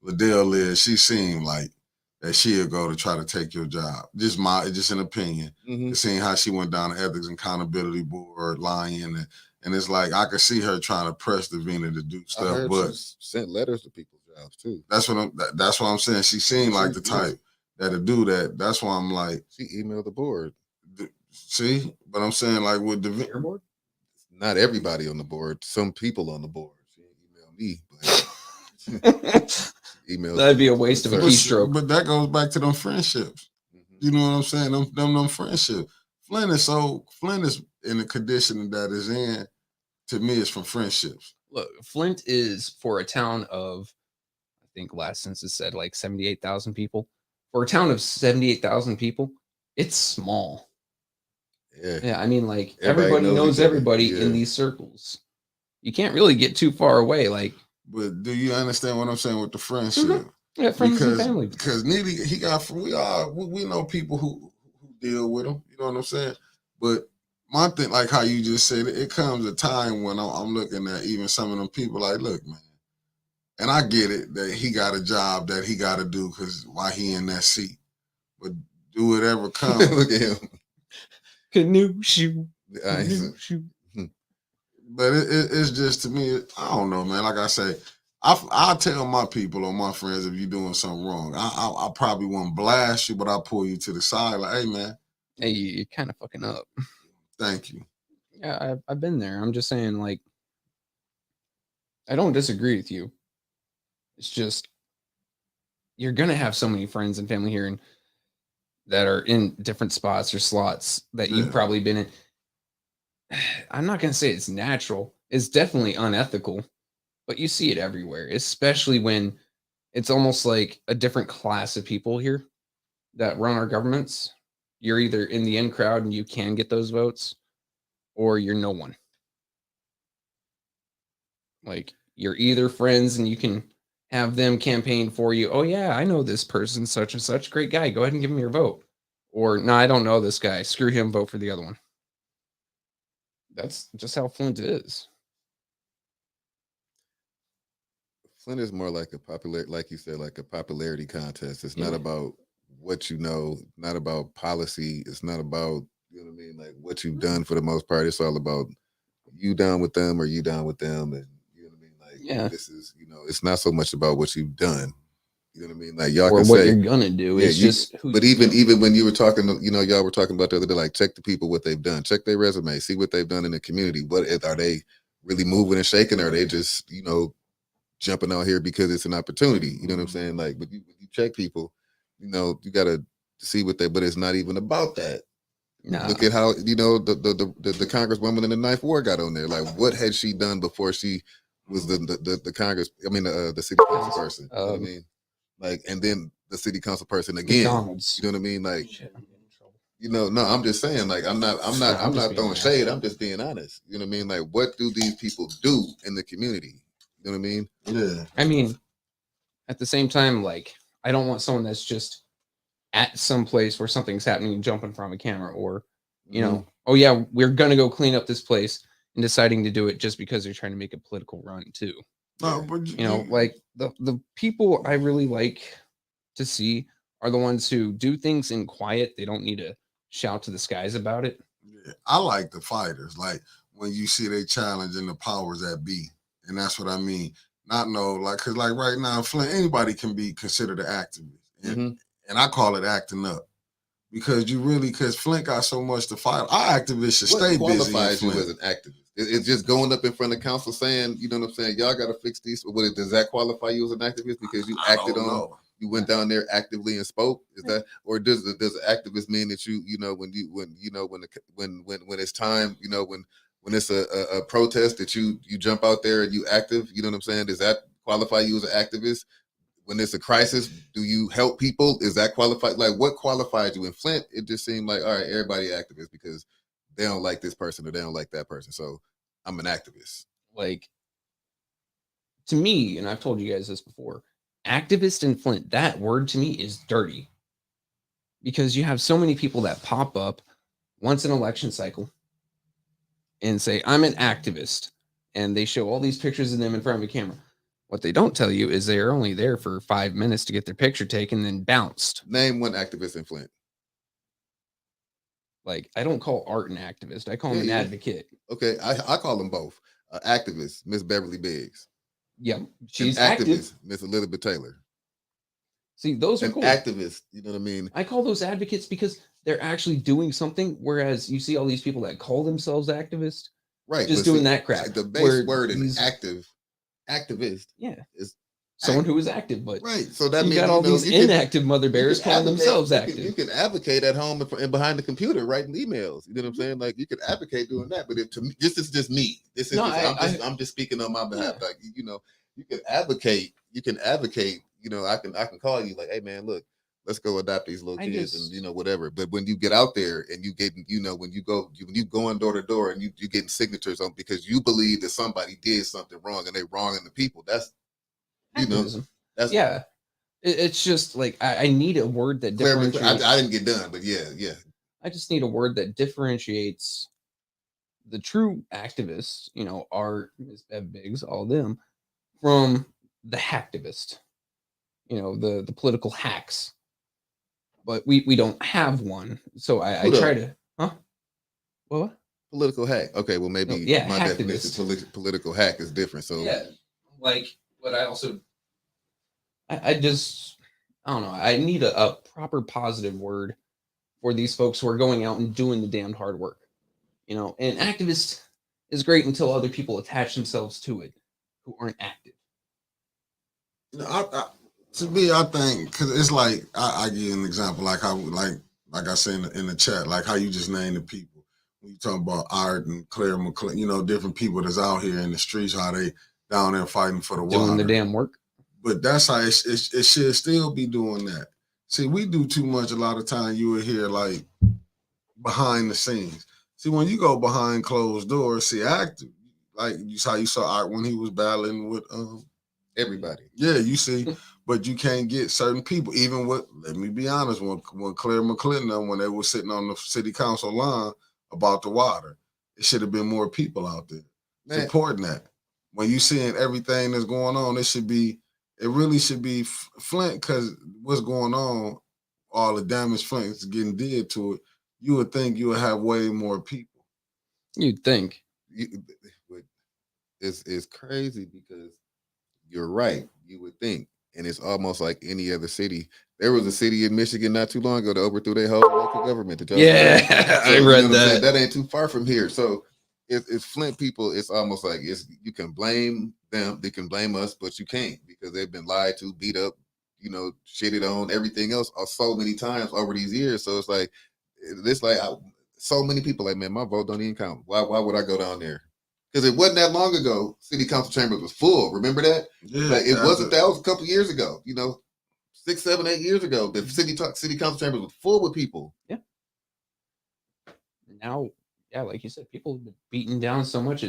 Liddell is, she seemed like that she'll go to try to take your job. Just an opinion. Mm-hmm. Seeing how she went down the ethics and accountability board, lying, and it's like I could see her trying to press Davina to do stuff. I heard but she sent letters to people's jobs too. That's what I'm saying. She seemed like the type that'll do that. That's why I'm like, she emailed the board. See, but I'm saying like with the board, not everybody on the board. Some people on the board. She emailed me. But that'd be a waste of a keystroke. But that goes back to them friendships. Mm-hmm. You know what I'm saying? Them friendships. Flint is in the condition that is in. To me, it's from friendships. Look, Flint is for a town of, I think last census said like 78,000 people. For a town of 78,000 people, it's small. Yeah. I mean, like everybody knows everybody in these circles. You can't really get too far away. Like, but do you understand what I'm saying with the friendship? Mm-hmm. Yeah, friends and family. Because we know people who deal with them. You know what I'm saying? But my thing, like how you just said, it comes a time when I'm looking at even some of them people like, look, man, and I get it that he got a job that he got to do because why he in that seat. But do whatever comes. Look at him. Canoe shoe. But it's just, to me, I don't know, man. Like I say, I'll tell my people or my friends if you're doing something wrong. I probably won't blast you, but I'll pull you to the side like, hey, man. Hey, you're kind of fucking up. Thank you. Yeah, I've been there. I'm just saying, like, I don't disagree with you. It's just, you're going to have so many friends and family here and that are in different spots or slots that you've probably been in. I'm not going to say it's natural. It's definitely unethical, but you see it everywhere, especially when it's almost like a different class of people here that run our governments. You're either in the in crowd and you can get those votes, or you're no one. Like, you're either friends and you can have them campaign for you. Oh yeah, I know this person, such and such, great guy. Go ahead and give him your vote. Or no, I don't know this guy. Screw him. Vote for the other one. That's just how Flint is. Flint is more like like you said, like a popularity contest. It's not about what you know, not about policy. It's not about, you know what I mean, like what you've done for the most part. It's all about you down with them or you down with them, and you know what I mean. Like this is, it's not so much about what you've done. You know what I mean? Like y'all or can what say you're gonna do. It's just who. But even when you were talking, y'all were talking about the other day, like check the people what they've done, check their resume, see what they've done in the community. What are they really moving and shaking? Or are they just jumping out here because it's an opportunity? You know what I'm saying? Like, but you check people, you got to see what they. But it's not even about that. Nah. Look at how the Congresswoman in the Ninth Ward got on there. Like, what had she done before she was the Congress? I mean, the city council person. You know what I mean? Like, and then the city council person again. McDonald's. You know what I mean? Like, shit, I'm getting in trouble. You know, no, I'm just saying, like, I'm not throwing shade. I'm just being honest. You know what I mean? Like, what do these people do in the community? You know what I mean? Yeah. I mean, at the same time, like, I don't want someone that's just at some place where something's happening and jumping from a camera, or, you know, oh yeah, we're gonna go clean up this place and deciding to do it just because they're trying to make a political run too. No, but you know, like the people I really like to see are the ones who do things in quiet. They don't need to shout to the skies about it. Yeah, I like the fighters. Like when you see they challenging the powers that be, and that's what I mean. Not no like, cause like right now, Flint, anybody can be considered an activist, and I call it acting up, because you really, cause Flint got so much to fight. Our activists should stay busy. What qualifies you as an activist? It's just going up in front of council saying, you know what I'm saying, y'all got to fix these. Does that qualify you as an activist because you acted on? You went down there actively and spoke. Is that, or does an activist mean that when it's time, when it's a protest that you jump out there and you active? You know what I'm saying? Does that qualify you as an activist? When it's a crisis, do you help people? Is that qualified? Like, what qualified you? In Flint, it just seemed like, all right, everybody activist because they don't like this person or they don't like that person. So I'm an activist. Like, to me, and I've told you guys this before, activist in Flint, that word to me is dirty, because you have so many people that pop up once an election cycle and say, I'm an activist. And they show all these pictures of them in front of a camera. What they don't tell you is they're only there for 5 minutes to get their picture taken, then bounced. Name one activist in Flint. Like, I don't call Art an activist. I call him an advocate. Okay, I call them both. Activist, Miss Beverly Biggs. Yeah, she's activist, Miss Elizabeth Taylor. See, those are cool. Activists, you know what I mean? I call those advocates because they're actually doing something, whereas you see all these people that call themselves activists, right, just doing that crap. Like the base word in activist, is someone who is active, but right. So that you means got all these inactive mother bears calling themselves active. You can advocate at home and behind the computer writing emails. You know what I'm saying? Like, you could advocate doing that, but this is just me. This is I'm just speaking on my behalf. Yeah. Like, you can advocate. You can advocate. I can call you like, hey man, look, let's go adopt these little kids and whatever. But when you get out there and you get when you going door to door and you getting signatures on because you believe that somebody did something wrong and they wronging the people, that's activism. It's just like I need a word that differentiates. I didn't get done, but yeah. I just need a word that differentiates the true activists, Art, Ms. Bev Biggs, all of them, from the hacktivist, the political hacks. But we don't have one, so I try to. What? Political hack. Okay, well maybe my definition of political hack is different. So but I also. I don't know. I need a proper positive word for these folks who are going out and doing the damned hard work. And activist is great until other people attach themselves to it who aren't active. To me, I think, because it's like, I give you an example, like how, like I said in the chat, like how you just named the people. When you talk about Art and Claire McClain, different people that's out here in the streets, how they down there fighting for the water. Doing the damn work. But that's how it should still be doing that. See, we do too much. A lot of time you will hear like behind the scenes. See, when you go behind closed doors, see active, like how you saw Art when he was battling with everybody. Yeah, you see, but you can't get certain people. Even with, let me be honest, when Claire McClinton, when they were sitting on the city council line about the water, it should have been more people out there supporting that. When you seeing everything that's going on, it really should be Flint, because what's going on, all the damage Flint is getting did to it, you would think you would have way more people. You'd think. It's crazy because you're right. You would think. And it's almost like any other city. There was a city in Michigan not too long ago that overthrew their whole local government. I read that. That ain't too far from here. So it's Flint people. It's almost like you can blame them. They can blame us, but you can't, because they've been lied to, beat up, shitted on, everything else so many times over these years. So it's like so many people like, man, my vote don't even count. Why would I go down there? Because it wasn't that long ago. City council chambers was full. Remember that? Yeah, like it wasn't. That was a couple years ago. 6, 7, 8 years ago. The city council chambers was full with people. Yeah. now, yeah, like you said, people have been beaten down so much.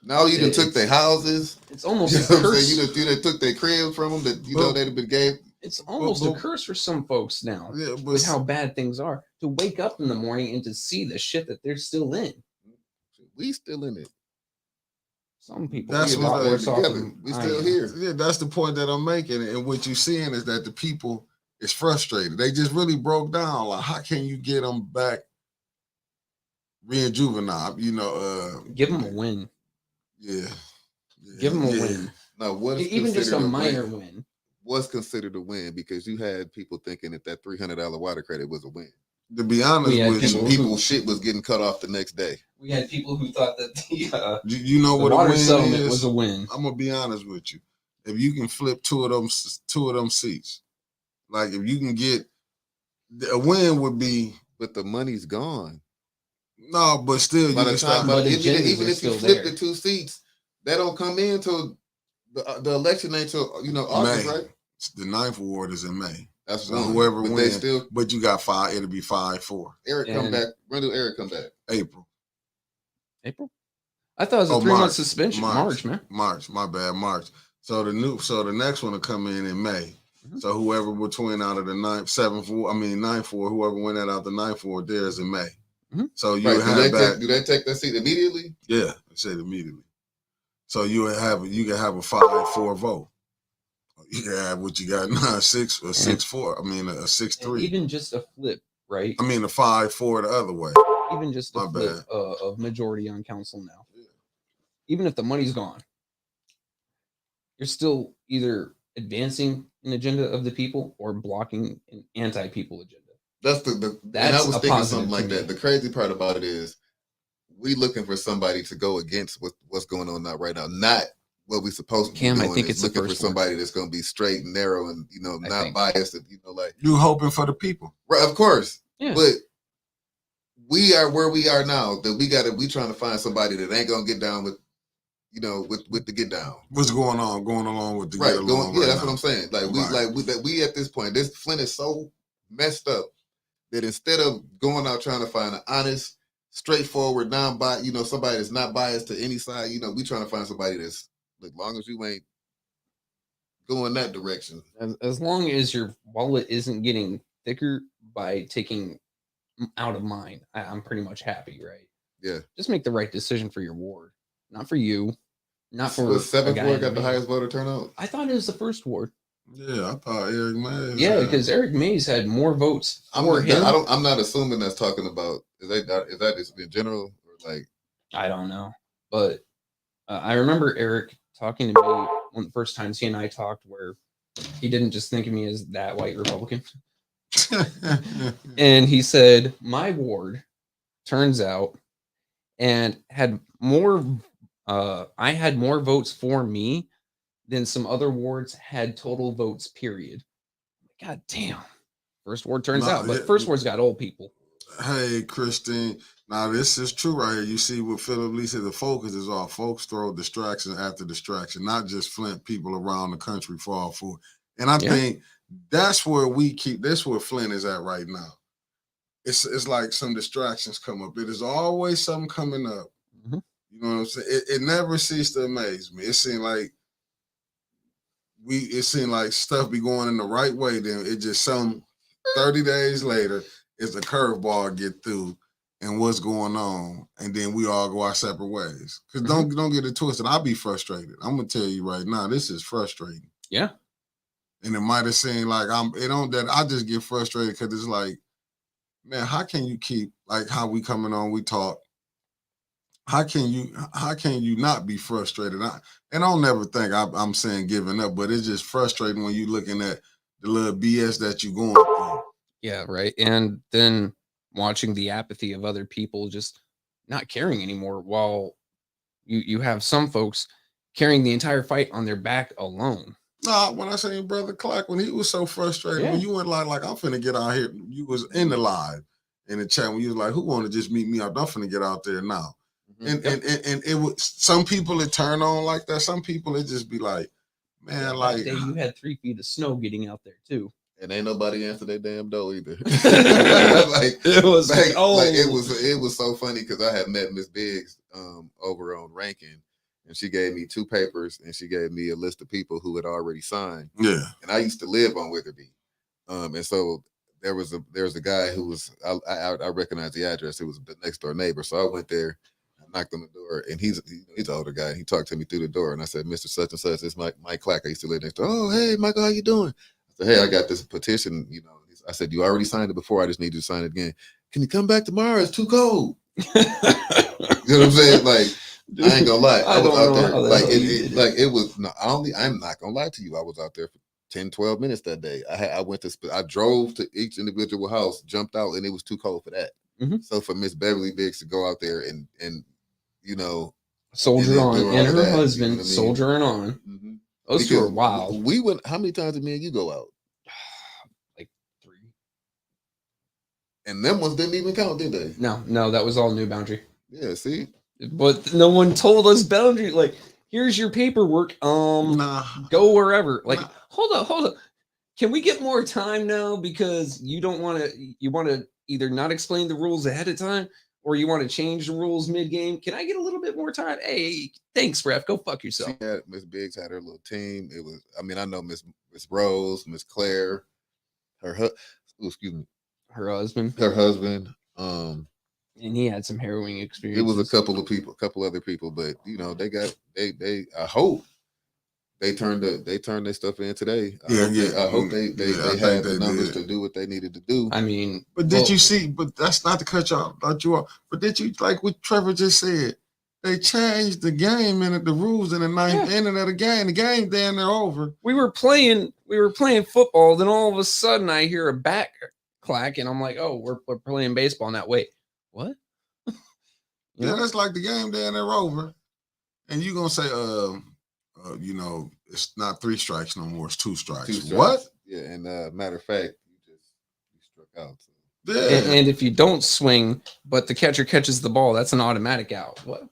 Now you done took their houses. It's almost you a curse. You done took their crib from them that they'd have been gave. It's almost a curse for some folks now, with how bad things are. To wake up in the morning and to see the shit that they're still in. We still in it. Some people. That's a lot worse off. We still here. Yeah, that's the point that I'm making. And what you're seeing is that the people is frustrated. They just really broke down. Like, how can you get them back rejuvenate? Give them a win. Yeah. Give them a win. No, what is even just a minor win? What's considered a win? Because you had people thinking that $300 water credit was a win. To be honest with people shit was getting cut off the next day. We had people who thought that the what water a win settlement is? Was a win. I'm gonna be honest with you. If you can flip two of them seats, like if you can get a win would be, but the money's gone. No, but still, by the time, even if you flip the two seats, that don't come in till the election ain't till August, May. Right? The 9th ward is in May. That's so whoever but wins. But you got 5. It'll be 5-4. Eric come back. When do Eric come back? April. I thought it was a 3-month suspension. March, man. March. My bad. March. So the next one will come in May. Mm-hmm. So whoever between out of the 9th ward, whoever win that out the 9th ward, there is in May. Mm-hmm. So you have that. Do they take that seat immediately? Yeah, they say it immediately. So you can have a 5-4 vote. You can have what you got now, 6 or 6-4. I mean, a 6-3. Even just a flip, right? I mean, a 5-4 the other way. Even just a flip of majority on council now. Yeah. Even if the money's gone, you're still either advancing an agenda of the people or blocking an anti-people agenda. That's and I was thinking something like that. The crazy part about it is we looking for somebody to go against what's going on now right now, not what we supposed to be doing. I think it's looking for somebody that's going to be straight and narrow and not biased. And, like you hoping for the people, right? Of course, yeah. But we are where we are now. That we trying to find somebody that ain't going to get down with the get down. What's going on? Going along with the right? Get along yeah, right that's now. what I'm saying. Like we at this point, this Flint is so messed up that instead of going out trying to find an honest, straightforward, non-biased, somebody that's not biased to any side, we trying to find somebody that's, as long as you ain't going that direction. As long as your wallet isn't getting thicker by taking out of mine, I'm pretty much happy, right? Yeah. Just make the right decision for your ward, not for you, not for. The 7th ward got the highest voter turnout? I thought it was the 1st ward. Yeah, I thought Eric Mays. Yeah, because Eric Mays had more votes for him. I'm not assuming that's talking about. Is that just in general or like? I don't know, but I remember Eric talking to me one of the first times he and I talked, where he didn't just think of me as that white Republican, and he said my ward turns out and had more. I had more votes for me than some other wards had total votes, period. God damn. First ward turns out, but first ward's got old people. Hey, Christine. Now, this is true right here. You see what Philip Lee said, the focus is off. Folks throw distraction after distraction, not just Flint, people around the country fall for it. And I think that's where where Flint is at right now. It's like some distractions come up. It is always something coming up. Mm-hmm. You know what I'm saying? It never ceased to amaze me. It seemed like stuff be going in the right way. Then it just 30 days later, it's a curveball get through and what's going on. And then we all go our separate ways. Because don't get it twisted. I'll be frustrated. I'm going to tell you right now, this is frustrating. Yeah. And it might have seemed like I just get frustrated because it's like, man, how can you keep, like how we coming on, we talk, how can you not be frustrated? I don't never think I'm saying giving up, but it's just frustrating when you're looking at the little BS that you're going through. Yeah, right. And then watching the apathy of other people just not caring anymore, while you have some folks carrying the entire fight on their back alone. Nah, when I say Brother Clack, when he was so frustrated, when you went like I'm finna get out here, you was in the live in the chat when you was like, who want to just meet me up? I'm finna get out there now. And it was some people it turn on like that. Some people it just be like, man, like that day you had 3 feet of snow getting out there too. And ain't nobody answered their damn door either. It was it was so funny because I had met Miss Biggs over on Rankin, and she gave me 2 papers and she gave me a list of people who had already signed. Yeah. And I used to live on Witherby. And so there was a guy who was I recognized the address. It was the next door neighbor. So I went there, I knocked on the door, and he's an older guy. He talked to me through the door, and I said, "Mr. Such and Such, this is Mike Clack. I used to live next door. Oh, hey, Michael, how you doing?" I said, "Hey, I got this petition. I said, you already signed it before. I just need you to sign it again. Can you come back tomorrow? It's too cold." You know what I'm saying? Like, I ain't gonna lie. I was out there it was not only. I'm not gonna lie to you. I was out there for 10, 12 minutes that day. I drove to each individual house, jumped out, and it was too cold for that. Mm-hmm. So for Miss Beverly Biggs to go out there and soldier on, and her that, husband soldiering on. Mm-hmm. Those two are wild. We went. How many times did me and you go out? Like 3. And them ones didn't even count, did they? No, that was all New Boundary. Yeah, see, but no one told us Boundary. Like, here's your paperwork. Go wherever. Like, hold up. Can we get more time now? Because you don't want to. You want to either not explain the rules ahead of time, or you want to change the rules mid-game. Can I get a little bit more time? Hey, thanks, ref. Go fuck yourself. Miss Biggs had her little team. It was. I mean, I know Miss Rose, Miss Claire, her husband. And he had some harrowing experience. It was a couple other people, but they I hope they turned their stuff in today. I hope they had the numbers to do what they needed to do. I mean, but did you see? But that's not to cut you off. But did you, like what Trevor just said? They changed the game and the rules in the ninth inning of the game. The game damn near over. We were playing football. Then all of a sudden, I hear a back clack, and I'm like, "Oh, we're playing baseball now." Wait, what? That's like the game damn near over, and you gonna say, it's not 3 strikes no more. It's 2 strikes. What? Yeah, and matter of fact, you struck out. So. Yeah. And if you don't swing, but the catcher catches the ball, that's an automatic out. What?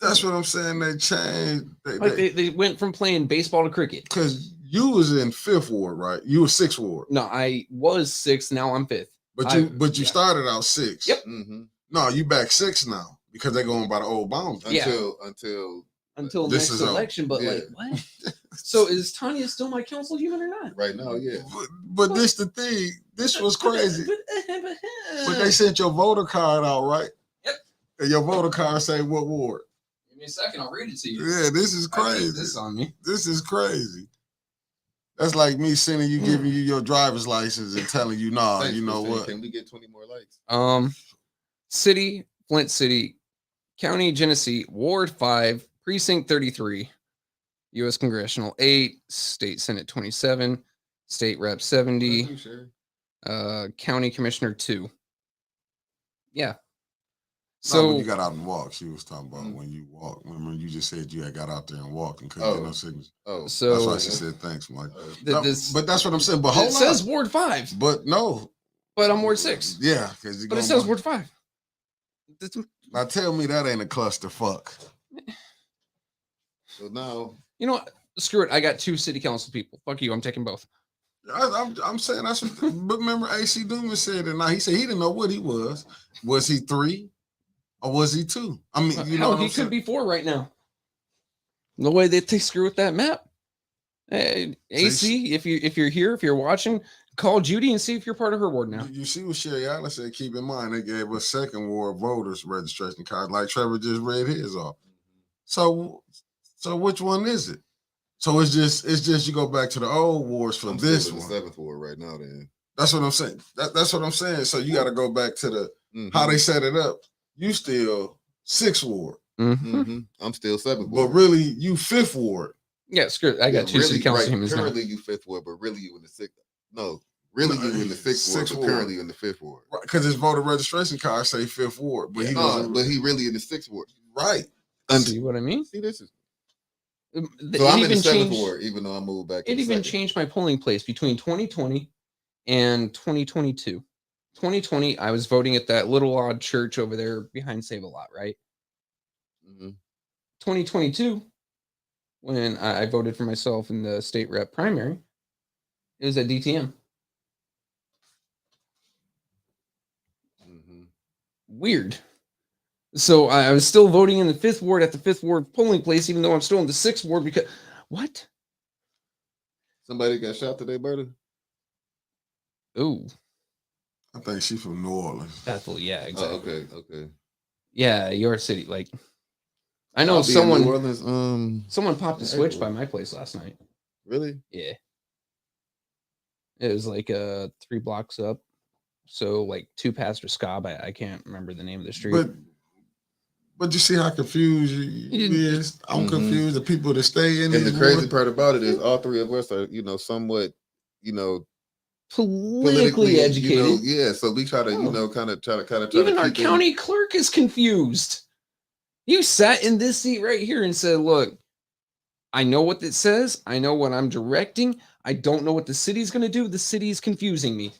That's what I'm saying. They changed. They went from playing baseball to cricket. Because you was in 5th ward, right? You were 6th ward. No, I was 6th. Now I'm 5th. But you started out 6. Yep. Mm-hmm. No, you back 6 now because they're going by the old boundary. Until this next election. But like, what? So is Tanya still my council human or not? Right now, yeah. But this the thing. This was crazy. But they sent your voter card out, right? Yep. And your voter card say what ward? Give me a second. I'll read it to you. Yeah, this is crazy. This on me. This is crazy. That's like me sending you, giving you your driver's license and telling you, nah, you know what? Can we get 20 more likes? City, Flint City, County, Genesee, Ward 5, Precinct 33, U.S. Congressional 8, State Senate 27, State Rep 70, County Commissioner 2. Yeah. So when you got out and walked, she was talking about when you walked. Remember, you just said you had got out there and walked and couldn't get no signals. Oh, so that's why she said thanks, Mike. But that's what I'm saying. But hold on, it says Ward 5. But no. But I'm Ward 6. Yeah, but it says Ward 5. Now tell me that ain't a clusterfuck. So now, you know what? Screw it. I got 2 city council people. Fuck you. I'm taking both. I'm saying that's what. But remember, AC Doomer said it. Now he said he didn't know what he was. Was he 3 or was he 2? I mean, you know, he could be 4 right now. The way that they screw with that map. Hey, AC, if you're here, if you're watching, call Judy and see if you're part of her ward now. You see what Sherry Allen said? Keep in mind they gave us 2nd ward voters registration cards, like Trevor just read his off. So which one is it? So it's just you go back to the old wards from this one. 7th ward right now. Then that's what I'm saying. That's what I'm saying. So you got to go back to the how they set it up. You still 6th ward. Mm-hmm. I'm still 7th ward. But really, you 5th ward. Yeah, screw it. I got 2 city council humans now. Currently, you 5th ward, but really you in the 6th. No, really you in the 6th ward, but currently you in the 5th ward. Right, because his voter registration card say 5th ward, but he really in the 6th ward. Right. See what I mean? See, this is. So I'm in the 7th ward, even though I moved back. It even changed my polling place between 2020 and 2022. 2020, I was voting at that little odd church over there behind Save a Lot, right? 2022, when I voted for myself in the state rep primary, it was at DTM. Weird. So I was still voting in the 5th ward at the 5th ward polling place, even though I'm still in the 6th ward because what? Somebody got shot today, Berta? Ooh. I think she's from New Orleans. Bethel, yeah, exactly. Oh, okay. Yeah, your city. Like, I know I'll be in someone. New Orleans, someone popped a switch by my place last night. Really? Yeah. It was like 3 blocks up. So like 2 past Scob. I can't remember the name of the street. But you see how confused you is. I'm confused. The people that stay in. And the crazy part about it is all 3 of us are, somewhat, politically educated. Yeah. So we try to, kind of. Even our county clerk is confused. You sat in this seat right here and said, "Look, I know what it says. I know what I'm directing. I don't know what the city's going to do. The city's confusing me."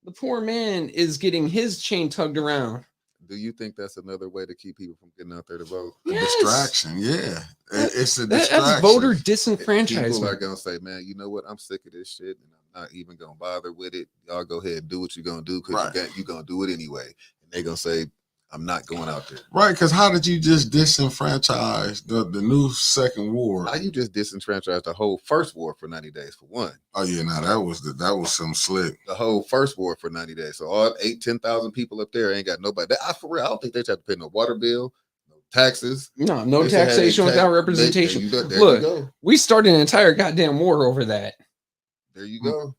The poor man is getting his chain tugged around. Do you think that's another way to keep people from getting out there to vote? Yes. A distraction, yeah. It's a distraction. That's voter disenfranchisement. People are going to say, man, you know what? I'm sick of this shit, and I'm not even going to bother with it. Y'all go ahead and do what you're going to do because you're going to do it anyway. And they're going to say, I'm not going out there. Right, because how did you just disenfranchise the new 2nd ward? How you just disenfranchised the whole 1st ward for 90 days for one? Oh yeah, now that was some slick. The whole 1st ward for 90 days. So all 10,000 people up there ain't got nobody. For real, I don't think they have to pay no water bill, no taxes. No taxation without representation. Look, we started an entire goddamn war over that. There you go.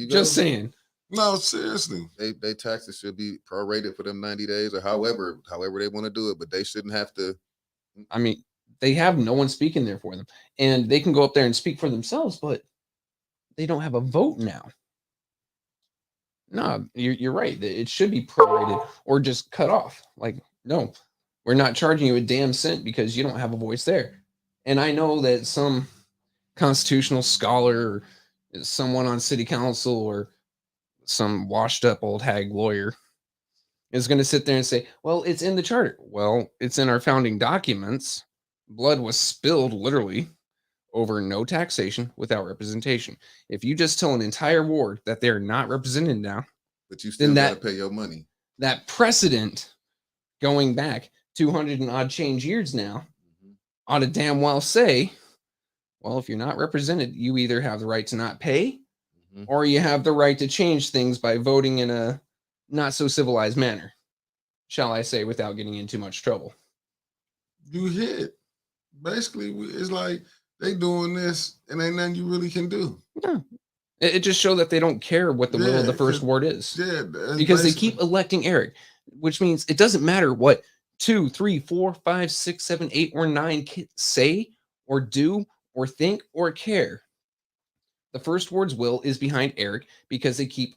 Just saying. No, seriously. They taxes should be prorated for them 90 days or however they want to do it, but they shouldn't have to. I mean, they have no one speaking there for them. And they can go up there and speak for themselves, but they don't have a vote now. No, you're right. It should be prorated or just cut off. Like, no, we're not charging you a damn cent because you don't have a voice there. And I know that some constitutional scholar or someone on city council or some washed up old hag lawyer is going to sit there and say, well, it's in the charter. Well, it's in our founding documents. Blood was spilled literally over no taxation without representation. If you just tell an entire ward that they're not represented now, but you still got to pay your money. That precedent going back 200 and odd change years now ought to damn well say, well, if you're not represented, you either have the right to not pay or you have the right to change things by voting in a not so civilized manner, shall I say, without getting in too much trouble. You hit. Basically, it's like they doing this and ain't nothing you really can do. No. It just shows that they don't care what the will of the 1st ward is. Yeah. Because they keep electing Eric, which means it doesn't matter what 2, 3, 4, 5, 6, 7, 8, or 9 say or do or think or care. The 1st ward's will is behind Eric because they keep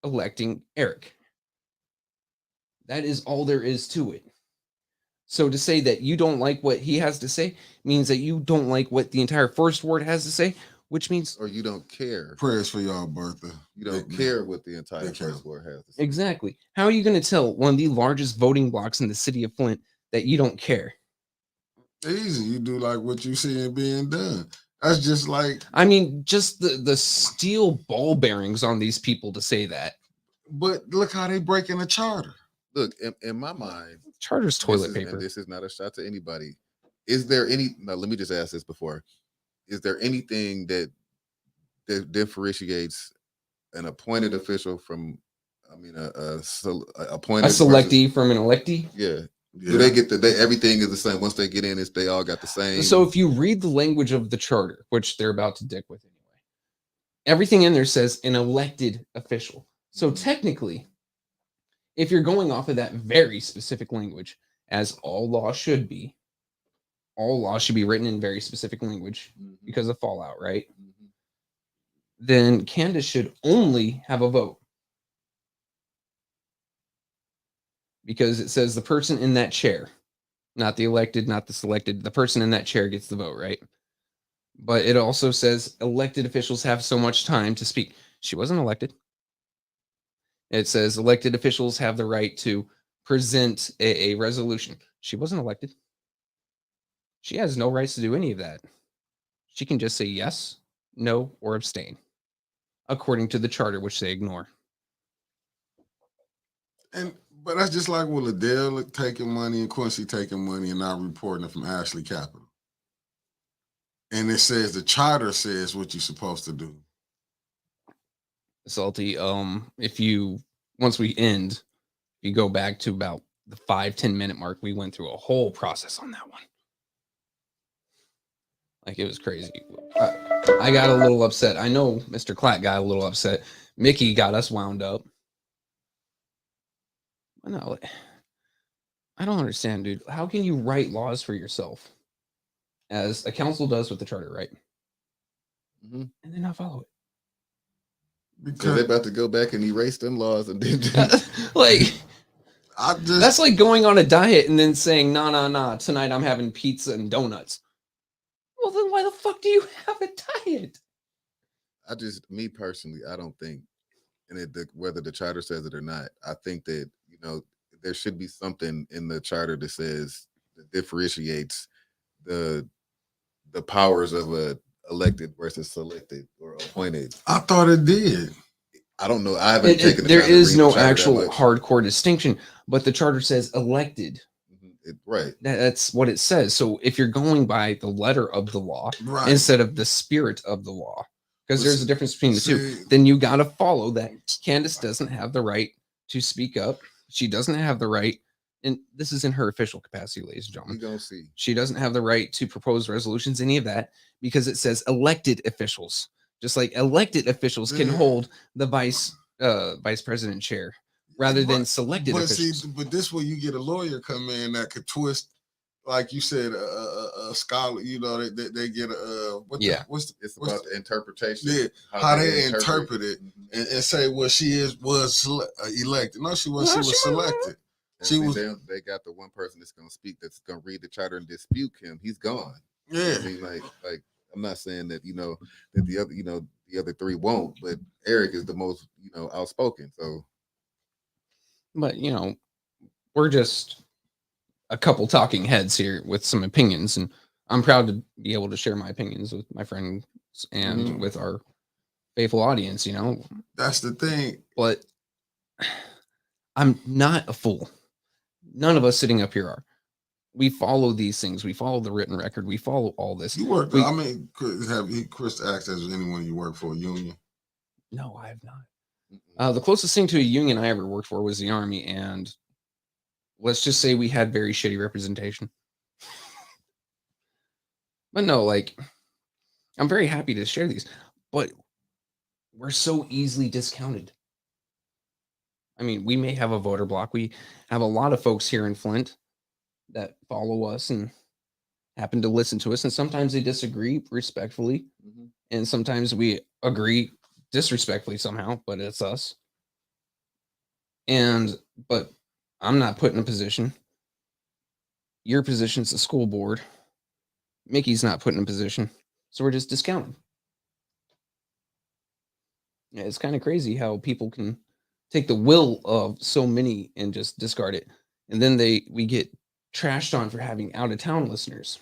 electing Eric. That is all there is to it. So to say that you don't like what he has to say means that you don't like what the entire 1st ward has to say, which means... Or you don't care. Prayers for y'all, Bertha. You don't care what the entire 1st ward has to say. Exactly. How are you going to tell one of the largest voting blocks in the city of Flint that you don't care? Easy. You do like what you see it being done. That's just like... I mean, just the steel ball bearings on these people to say that. But look how they breaking the charter. Look, in my mind... Charter's toilet paper. And this is not a shot to anybody. Is there any... Now, let me just ask this before. Is there anything that differentiates an appointed official from... I mean, appointed... A selectee from an electee? Yeah. Do they get everything is the same once they get in? They all got the same. So if you read the language of the charter, which they're about to dick with anyway, everything in there says an elected official. So technically, if you're going off of that very specific language, as all law should be, all laws should be written in very specific language because of fallout, right? Then Candace should only have a vote. Because it says the person in that chair, not the elected, not the selected, the person in that chair gets the vote, right? But it also says elected officials have so much time to speak. She wasn't elected. It says elected officials have the right to present a resolution. She wasn't elected. She has no rights to do any of that. She can just say yes, no, or abstain, according to the charter, which they ignore. But that's just like with Liddell taking money and Quincy taking money and not reporting it from Ashley Capital. And it says the charter says what you're supposed to do. Salty. If you once we end, if you go back to about the 5-10 minute mark, we went through a whole process on that one. Like, it was crazy. I got a little upset. I know Mr. Clack got a little upset. Mickey got us wound up. No, I don't understand, dude. How can you write laws for yourself, as a council does with the charter, right? Mm-hmm. And then not follow it? Because they're about to go back and erase them laws and then like, that's like going on a diet and then saying, nah, tonight I'm having pizza and donuts. Well, then why the fuck do you have a diet? Me personally, I don't think, whether the charter says it or not, I think that, there should be something in the charter that says, that differentiates the powers of a elected versus selected or appointed. I thought it did. I don't know. I haven't taken the There is no actual hardcore distinction, but the charter says elected. Right. That's what it says. So if you're going by the letter of the law instead of the spirit of the law, because there's a difference between the two, then you got to follow that. Candace doesn't have the right to speak up. She doesn't have the right, and this is in her official capacity, ladies and gentlemen. You're gonna see. She doesn't have the right to propose resolutions, any of that, because it says elected officials. Just like elected officials can hold the vice president chair rather than selected officials. But this way you get a lawyer come in that could twist, like you said, a scholar. They get it's about the interpretation. Yeah, how they interpret it and say, well, she was elected. No, she wasn't. She was selected. They got the one person that's gonna speak, that's gonna read the charter and dispute him. He's gone. Yeah, I mean, like I'm not saying that that the other three won't, but Eric is the most outspoken. So, but we're just a couple talking heads here with some opinions, and I'm proud to be able to share my opinions with my friends and with our faithful audience. That's the thing. But I'm not a fool. None of us sitting up here are. We follow these things. We follow the written record. We follow all this. You work. Chris asked, has anyone you work for a union? No, I have not. The closest thing to a union I ever worked for was the Army, and let's just say we had very shitty representation. But no, I'm very happy to share these, but we're so easily discounted. I mean, we may have a voter block. We have a lot of folks here in Flint that follow us and happen to listen to us, and sometimes they disagree respectfully, and sometimes we agree disrespectfully somehow, but it's us. But I'm not put in a position. Your position's the school board. Mickey's not put in a position, so we're just discounted. Yeah, it's kind of crazy how people can take the will of so many and just discard it, and then we get trashed on for having out of town listeners.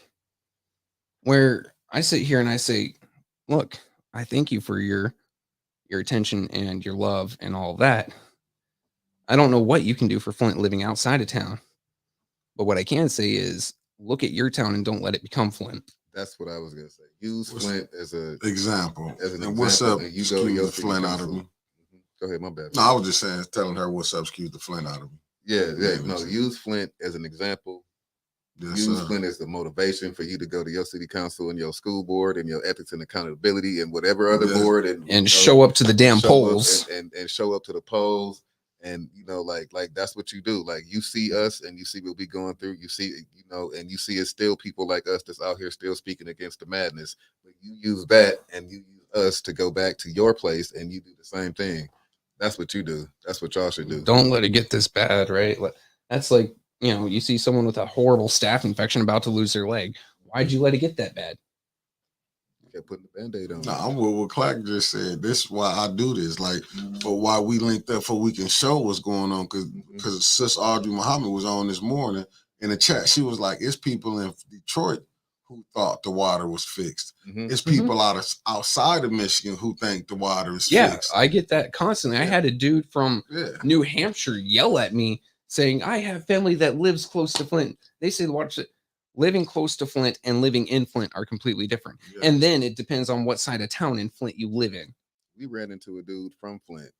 Where I sit here and I say, look, I thank you for your attention and your love and all that. I don't know what you can do for Flint living outside of town, but what I can say is look at your town and don't let it become Flint. That's what I was gonna say. Use Flint as an example. And what's up? And you go to your Flint out of me. Go ahead, my bad. No, I was just saying, telling her what's up. Excuse the Flint out of me. Yeah. No, use Flint as an example. Use Flint as the motivation for you to go to your city council and your school board and your ethics and accountability and whatever other board and show up to the damn polls and show up to the polls. And like that's what you do. Like, you see us and you see what we going through. You see, and you see it's still people like us that's out here still speaking against the madness. But you use that and you use us to go back to your place and you do the same thing. That's what you do. That's what y'all should do. Don't let it get this bad, right? That's like, you see someone with a horrible staph infection about to lose their leg. Why'd you let it get that bad? Kept putting the Band-Aid on. No, I'm what Clack just said. This is why I do this. For why we linked up, for we can show what's going on. Because Sis Audrey Muhammad was on this morning in the chat. She was like, it's people in Detroit who thought the water was fixed. It's people outside of Michigan who think the water is fixed. I get that constantly. I had a dude from New Hampshire yell at me saying, I have family that lives close to Flint. They say living close to Flint and living in Flint are completely different. And then it depends on what side of town in Flint you live in. We ran into a dude from Flint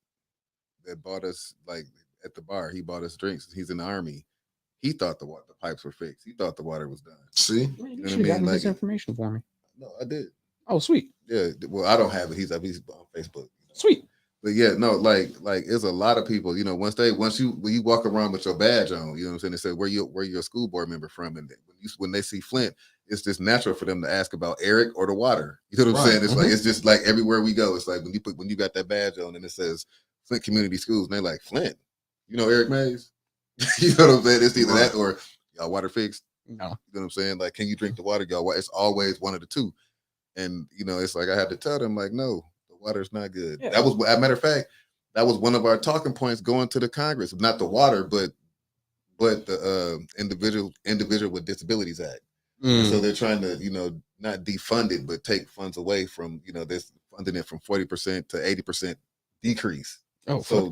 that bought us, like, at the bar. He bought us drinks. He's in the Army. He thought the pipes were fixed. He thought the water was done. See? Man, you should have gotten this information for me. No, I did. Oh, sweet. Yeah. Well, I don't have it. He's on Facebook. Sweet. But yeah, no, like it's a lot of people, when you walk around with your badge on, you know what I'm saying? They say where you're a school board member from, and when they see Flint, it's just natural for them to ask about Eric or the water. You know what I'm saying? It's like it's just like everywhere we go. It's like when you got that badge on and it says Flint Community Schools, and they're like, Flint, Eric Mays? You know what I'm saying? It's either that or y'all water fixed. No. You know what I'm saying? Like, can you drink the water, y'all? It's always one of the two. And it's like I had to tell them, like, no, the water's not good. Yeah. That was, as a matter of fact, that was one of our talking points going to the Congress. Not the water, but the individual with Disabilities Act. So they're trying to, not defund it, but take funds away from, this funding it from 40% to 80% decrease. Oh, so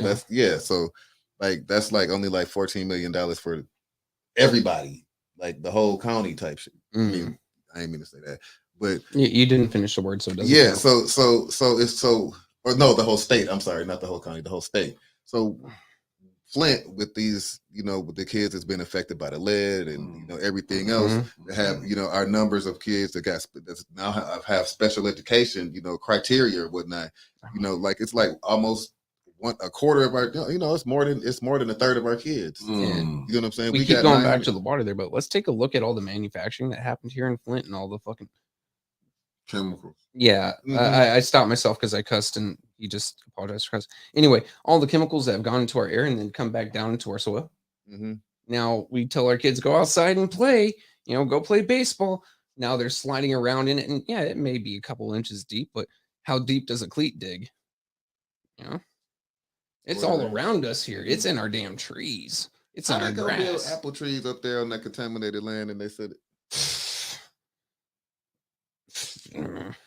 so like that's like only like $14 million for everybody, like the whole county type shit. I mean, I ain't mean to say that, but you didn't finish the word, so it doesn't. Yeah, count. The whole state. I'm sorry, not the whole county, the whole state. So Flint, with these, with the kids that's been affected by the lead and everything else, they have our numbers of kids that now have special education, criteria or whatnot. Like it's like almost a quarter of our, it's more than a third of our kids. You know what I'm saying? We keep going back to the water there, but let's take a look at all the manufacturing that happened here in Flint and all the fucking chemicals. Yeah, I stopped myself because I cussed and he just apologized for cuss. Anyway, all the chemicals that have gone into our air and then come back down into our soil. Now we tell our kids go outside and play, go play baseball. Now they're sliding around in it, and yeah, it may be a couple inches deep, but how deep does a cleat dig? It's all around us here. It's in our damn trees. It's in our grass. Apple trees up there on that contaminated land, and they said it.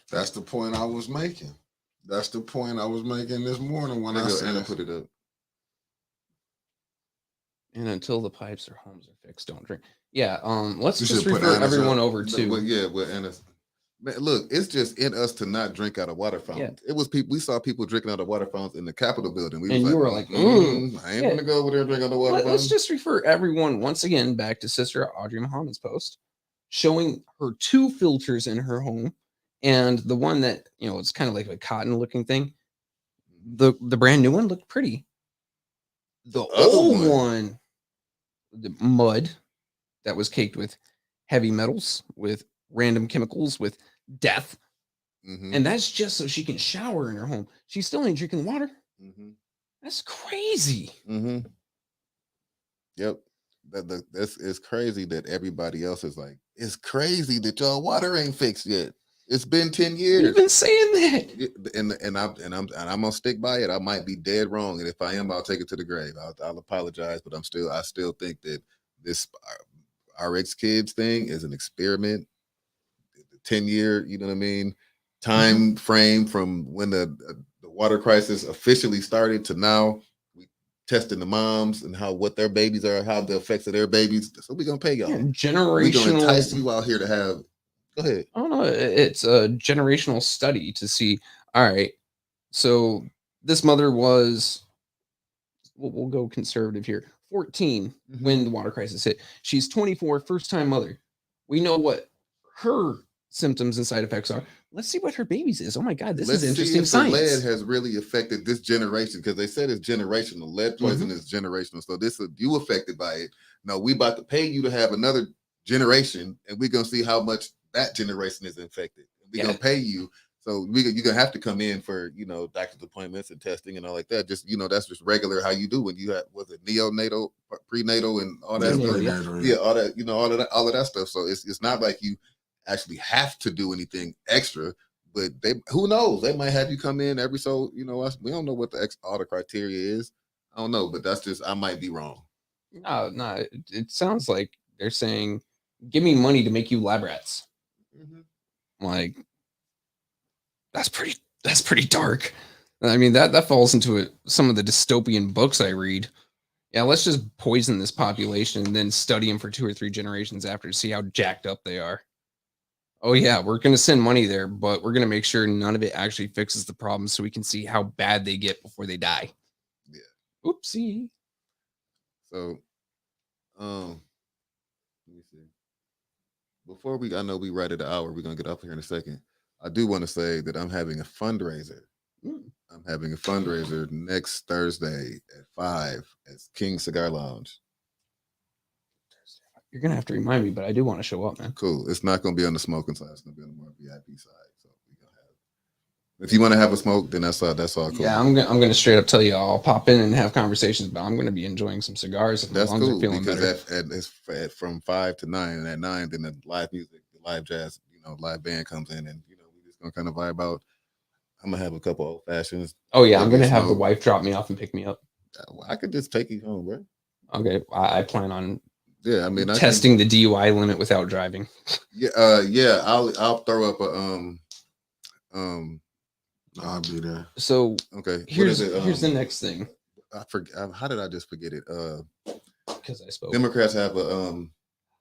That's the point I was making. That's the point I was making this morning when I said, and put it up. And until the pipes or homes are fixed, don't drink. Yeah, let's just refer everyone over to. Anna. Man, look, it's just in us to not drink out of water fountains. It was people. We saw people drinking out of water fountains in the Capitol building. You were like, I ain't gonna go over there and drink out of water fountains. Let's just refer everyone once again back to Sister Audrey Muhammad's post, showing her 2 filters in her home, and the one that it's kind of like a cotton looking thing. The brand new one looked pretty. The old one, the mud that was caked with heavy metals, with random chemicals, with death. And that's just so she can shower in her home. She still ain't drinking water. That's crazy. Yep. This is crazy that everybody else is like, it's crazy that y'all water ain't fixed yet. It's been 10 years. You've been saying that. And I'm gonna stick by it. I might be dead wrong. And if I am, I'll take it to the grave. I'll apologize, but I still think that this RX Kids thing is an experiment. 10-year, you know what I mean, time frame from when the water crisis officially started to now. We testing the moms and what their babies are, how the effects of their babies. So we're gonna pay y'all. Generational. We're gonna entice you out here to have. Go ahead. I don't know. It's a generational study to see. All right, so this mother was. We'll go conservative here. 14 when the water crisis hit. She's 24, first-time mother. We know what her symptoms and side effects are. Let's see what her baby's is. Oh my God, this is interesting science. Lead has really affected this generation because they said it's generational. Lead poison is generational. So you affected by it. No, we about to pay you to have another generation, and we're gonna see how much that generation is infected. We're gonna pay you. So you're gonna have to come in for doctor's appointments and testing and all like that. Just that's just regular how you do when you have neonatal, prenatal, and all that stuff. Yeah, all that all of that stuff. So it's not like you actually have to do anything extra, but who knows? They might have you come in every we don't know what all the criteria is. I don't know, but that's just I might be wrong. No, it sounds like they're saying, give me money to make you lab rats. Like, that's pretty dark. I mean, that falls into some of the dystopian books I read. Yeah, let's just poison this population and then study them for 2 or 3 generations after to see how jacked up they are. Oh yeah, we're going to send money there, but we're going to make sure none of it actually fixes the problem so we can see how bad they get before they die. Yeah. Oopsie. So, let me see. Before I know we right at the hour, we're going to get up here in a second. I do want to say that I'm having a fundraiser. I'm having a fundraiser next Thursday at 5 at King Cigar Lounge. You're gonna have to remind me, but I do want to show up, man. Cool. It's not gonna be on the smoking side. It's gonna be on the more VIP side. So we gonna have. If you want to have a smoke, then that's all. That's all cool. Yeah, I'm gonna straight up tell you, I'll pop in and have conversations, but I'm gonna be enjoying some cigars. And that's cool are feeling because better. at from 5 to 9, and at 9, then the live music, the live jazz, live band comes in, and we just gonna kind of vibe out. I'm gonna have a couple old fashions. Oh yeah, I'm gonna have the wife drop me off and pick me up. I could just take you home, bro. Okay, I plan on. Yeah, I mean, testing the DUI limit without driving. Yeah, I'll throw up a I'll be there. So okay, here's the next thing. I forget. How did I just forget it? Because I spoke. Democrats have a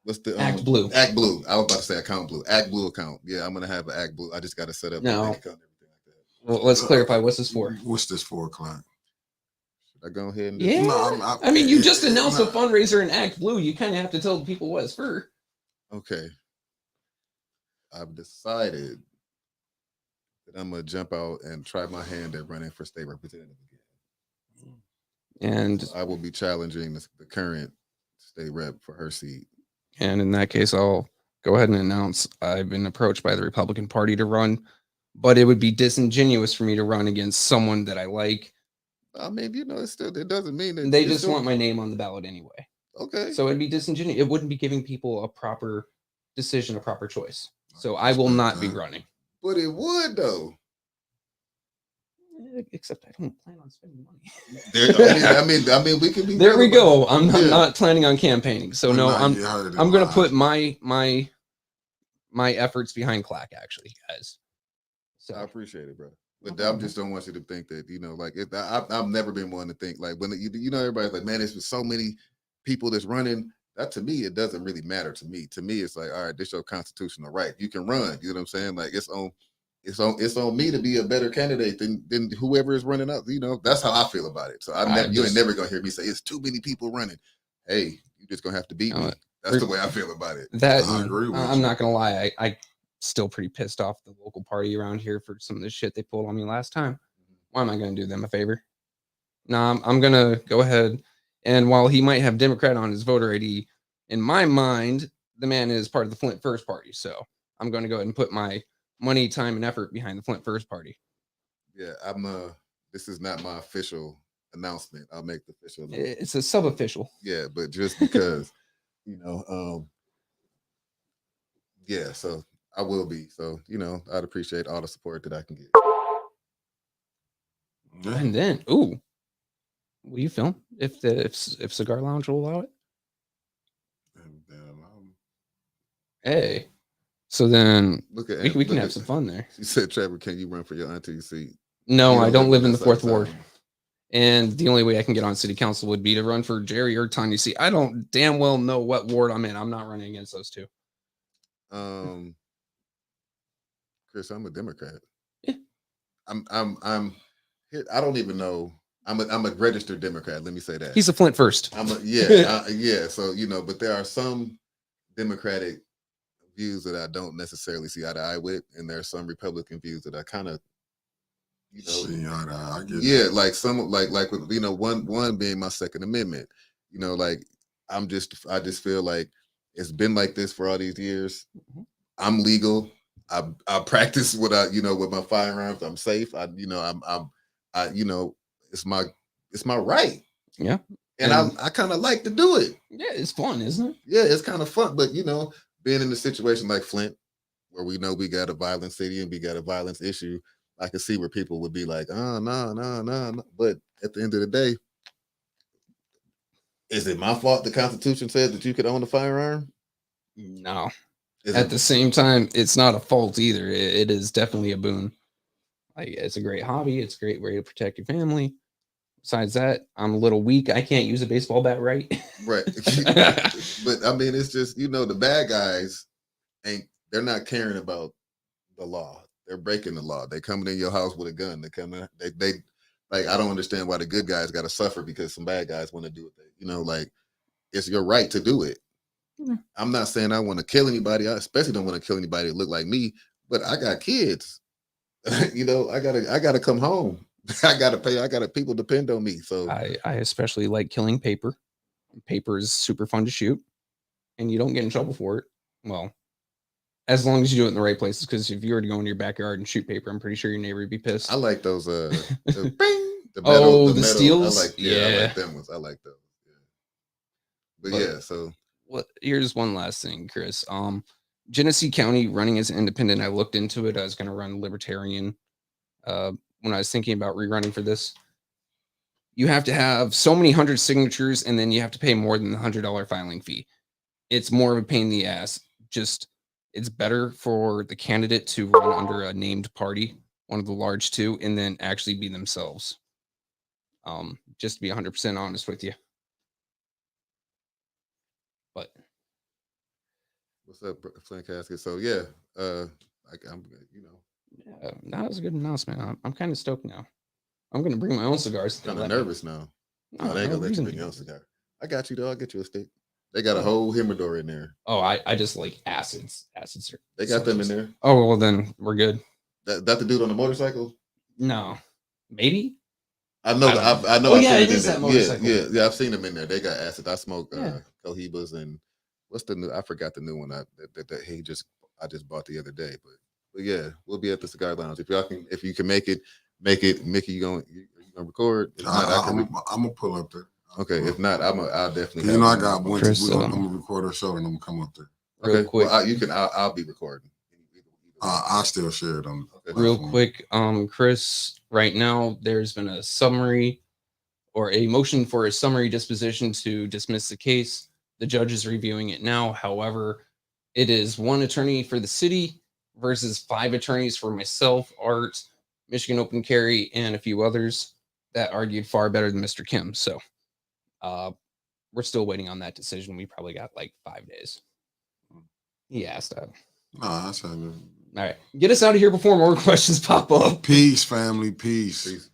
what's the Act Blue? Act Blue. I was about to say account blue. Act Blue account. Yeah, I'm gonna have an Act Blue. I just got to set up. No. Bank account and everything like that. Well, let's clarify. What's this for? What's this for, client? I go ahead and yeah. No, I mean, you just announced a fundraiser in Act Blue. You kind of have to tell the people what it's for. Okay. I've decided that I'm gonna jump out and try my hand at running for state representative again. And so I will be challenging the current state rep for her seat. And in that case, I'll go ahead and announce I've been approached by the Republican Party to run, but it would be disingenuous for me to run against someone that I like. I mean, it doesn't mean that they just want my name on the ballot anyway. Okay. So it'd be disingenuous. It wouldn't be giving people a proper decision, a proper choice. So I will not be running. But it would though. Except I don't plan on spending money. I mean, we can be. There we go. I'm not planning on campaigning. So no, I'm going to put my efforts behind Clack, actually, guys. So I appreciate it, bro. But I just don't want you to think that, I've never been one to think like when everybody's like, man, there's so many people that's running. That to me, it doesn't really matter to me. To me, it's like, all right, this is your constitutional right. You can run. You know what I'm saying? Like it's on me to be a better candidate than whoever is running up. That's how I feel about it. So you ain't never gonna hear me say it's too many people running. Hey, you're just gonna have to beat me. That's the way I feel about it. I agree with I'm not gonna lie. I still pretty pissed off the local party around here for some of the shit they pulled on me last time. Why am I going to do them a favor? No, I'm going to go ahead. And while he might have Democrat on his voter ID, in my mind, the man is part of the Flint First Party. So I'm going to go ahead and put my money, time, and effort behind the Flint First Party. Yeah, this is not my official announcement. I'll make the official announcement. It's a sub-official. Yeah, but just because, yeah, so I will be. So, I'd appreciate all the support that I can get. And then, will you film if Cigar Lounge will allow it? Hey, so then we can have some fun there. She said, Trevor, can you run for your auntie's seat? No, I don't live in the 4th Ward. And the only way I can get on city council would be to run for Jerry or Tanya. See, I don't damn well know what ward I'm in. I'm not running against those two. Chris, I'm a Democrat. Yeah. I'm here. I don't even know. I'm a registered Democrat. Let me say that. He's a Flint First. Yeah. So, but there are some Democratic views that I don't necessarily see eye to eye with. And there are some Republican views that I kind of, I get it. Like some, like with, one being my Second Amendment, like I just feel like it's been like this for all these years. Mm-hmm. I'm legal. I practice with my firearms. I'm safe. It's my right. Yeah. And I kind of like to do it. Yeah, it's fun, isn't it? Yeah, it's kind of fun. But being in a situation like Flint, where we know we got a violent city and we got a violence issue, I can see where people would be like, oh, no. But at the end of the day, is it my fault the Constitution said that you could own a firearm? No. At the same time, it's not a fault either. It is definitely a boon. Like, it's a great hobby. It's a great way to protect your family. Besides that, I'm a little weak. I can't use a baseball bat right. Right. But I mean, it's just, the bad guys they're not caring about the law. They're breaking the law. They coming in your house with a gun. They come in, they like, I don't understand why the good guys got to suffer because some bad guys want to do it. Like, it's your right to do it. I'm not saying I want to kill anybody. I especially don't want to kill anybody that look like me, but I got kids. I gotta come home. I gotta pay. People depend on me. So I especially like killing paper. Paper is super fun to shoot, and you don't get in trouble for it. Well, as long as you do it in the right places. Because if you were to go into your backyard and shoot paper, I'm pretty sure your neighbor would be pissed. I like those. The metal, the steels. I like them ones. I like those. Yeah. But yeah, so here's one last thing, Chris. Genesee County running as an independent. I looked into it. I was going to run libertarian. When I was thinking about rerunning for this, you have to have so many hundred signatures, and then you have to pay more than the $100 filing fee. It's more of a pain in the ass. It's better for the candidate to run under a named party, one of the large two, and then actually be themselves. Just to be 100% honest with you. But what's up, Flint Casket? So yeah, I'm yeah, that was a good announcement. I'm kind of stoked now. I'm gonna bring my own cigars. Kind of nervous now. No, they ain't gonna let you bring your own cigar. I got you though. I'll get you a stick. They got a whole humidor in there. Oh, I just like acids. Acids are. They got them in there. Oh well, then we're good. That the dude on the motorcycle? No, maybe. I know. I know. Oh yeah, it is that motorcycle. Yeah. I've seen them in there. They got acid. I smoke Cohibas and what's the new? I forgot the new one. I just bought the other day. But yeah, we'll be at the Cigar Lounge if you can make it. Mickey, you gonna record? I'm gonna pull up there. Okay, if not, I'll definitely. I got one. I'm gonna record our show and I'm gonna come up there. Real quick. Well, I'll be recording. I'll still share it on. Real quick, Chris. Right now, there's been a summary or a motion for a summary disposition to dismiss the case. The judge is reviewing it now. However, it is one attorney for the city versus 5 attorneys for myself, Art, Michigan Open Carry, and a few others that argued far better than Mr. Kim. So we're still waiting on that decision. We probably got like 5 days. He asked that. That's all right. Get us out of here before more questions pop up. Peace, family. Peace.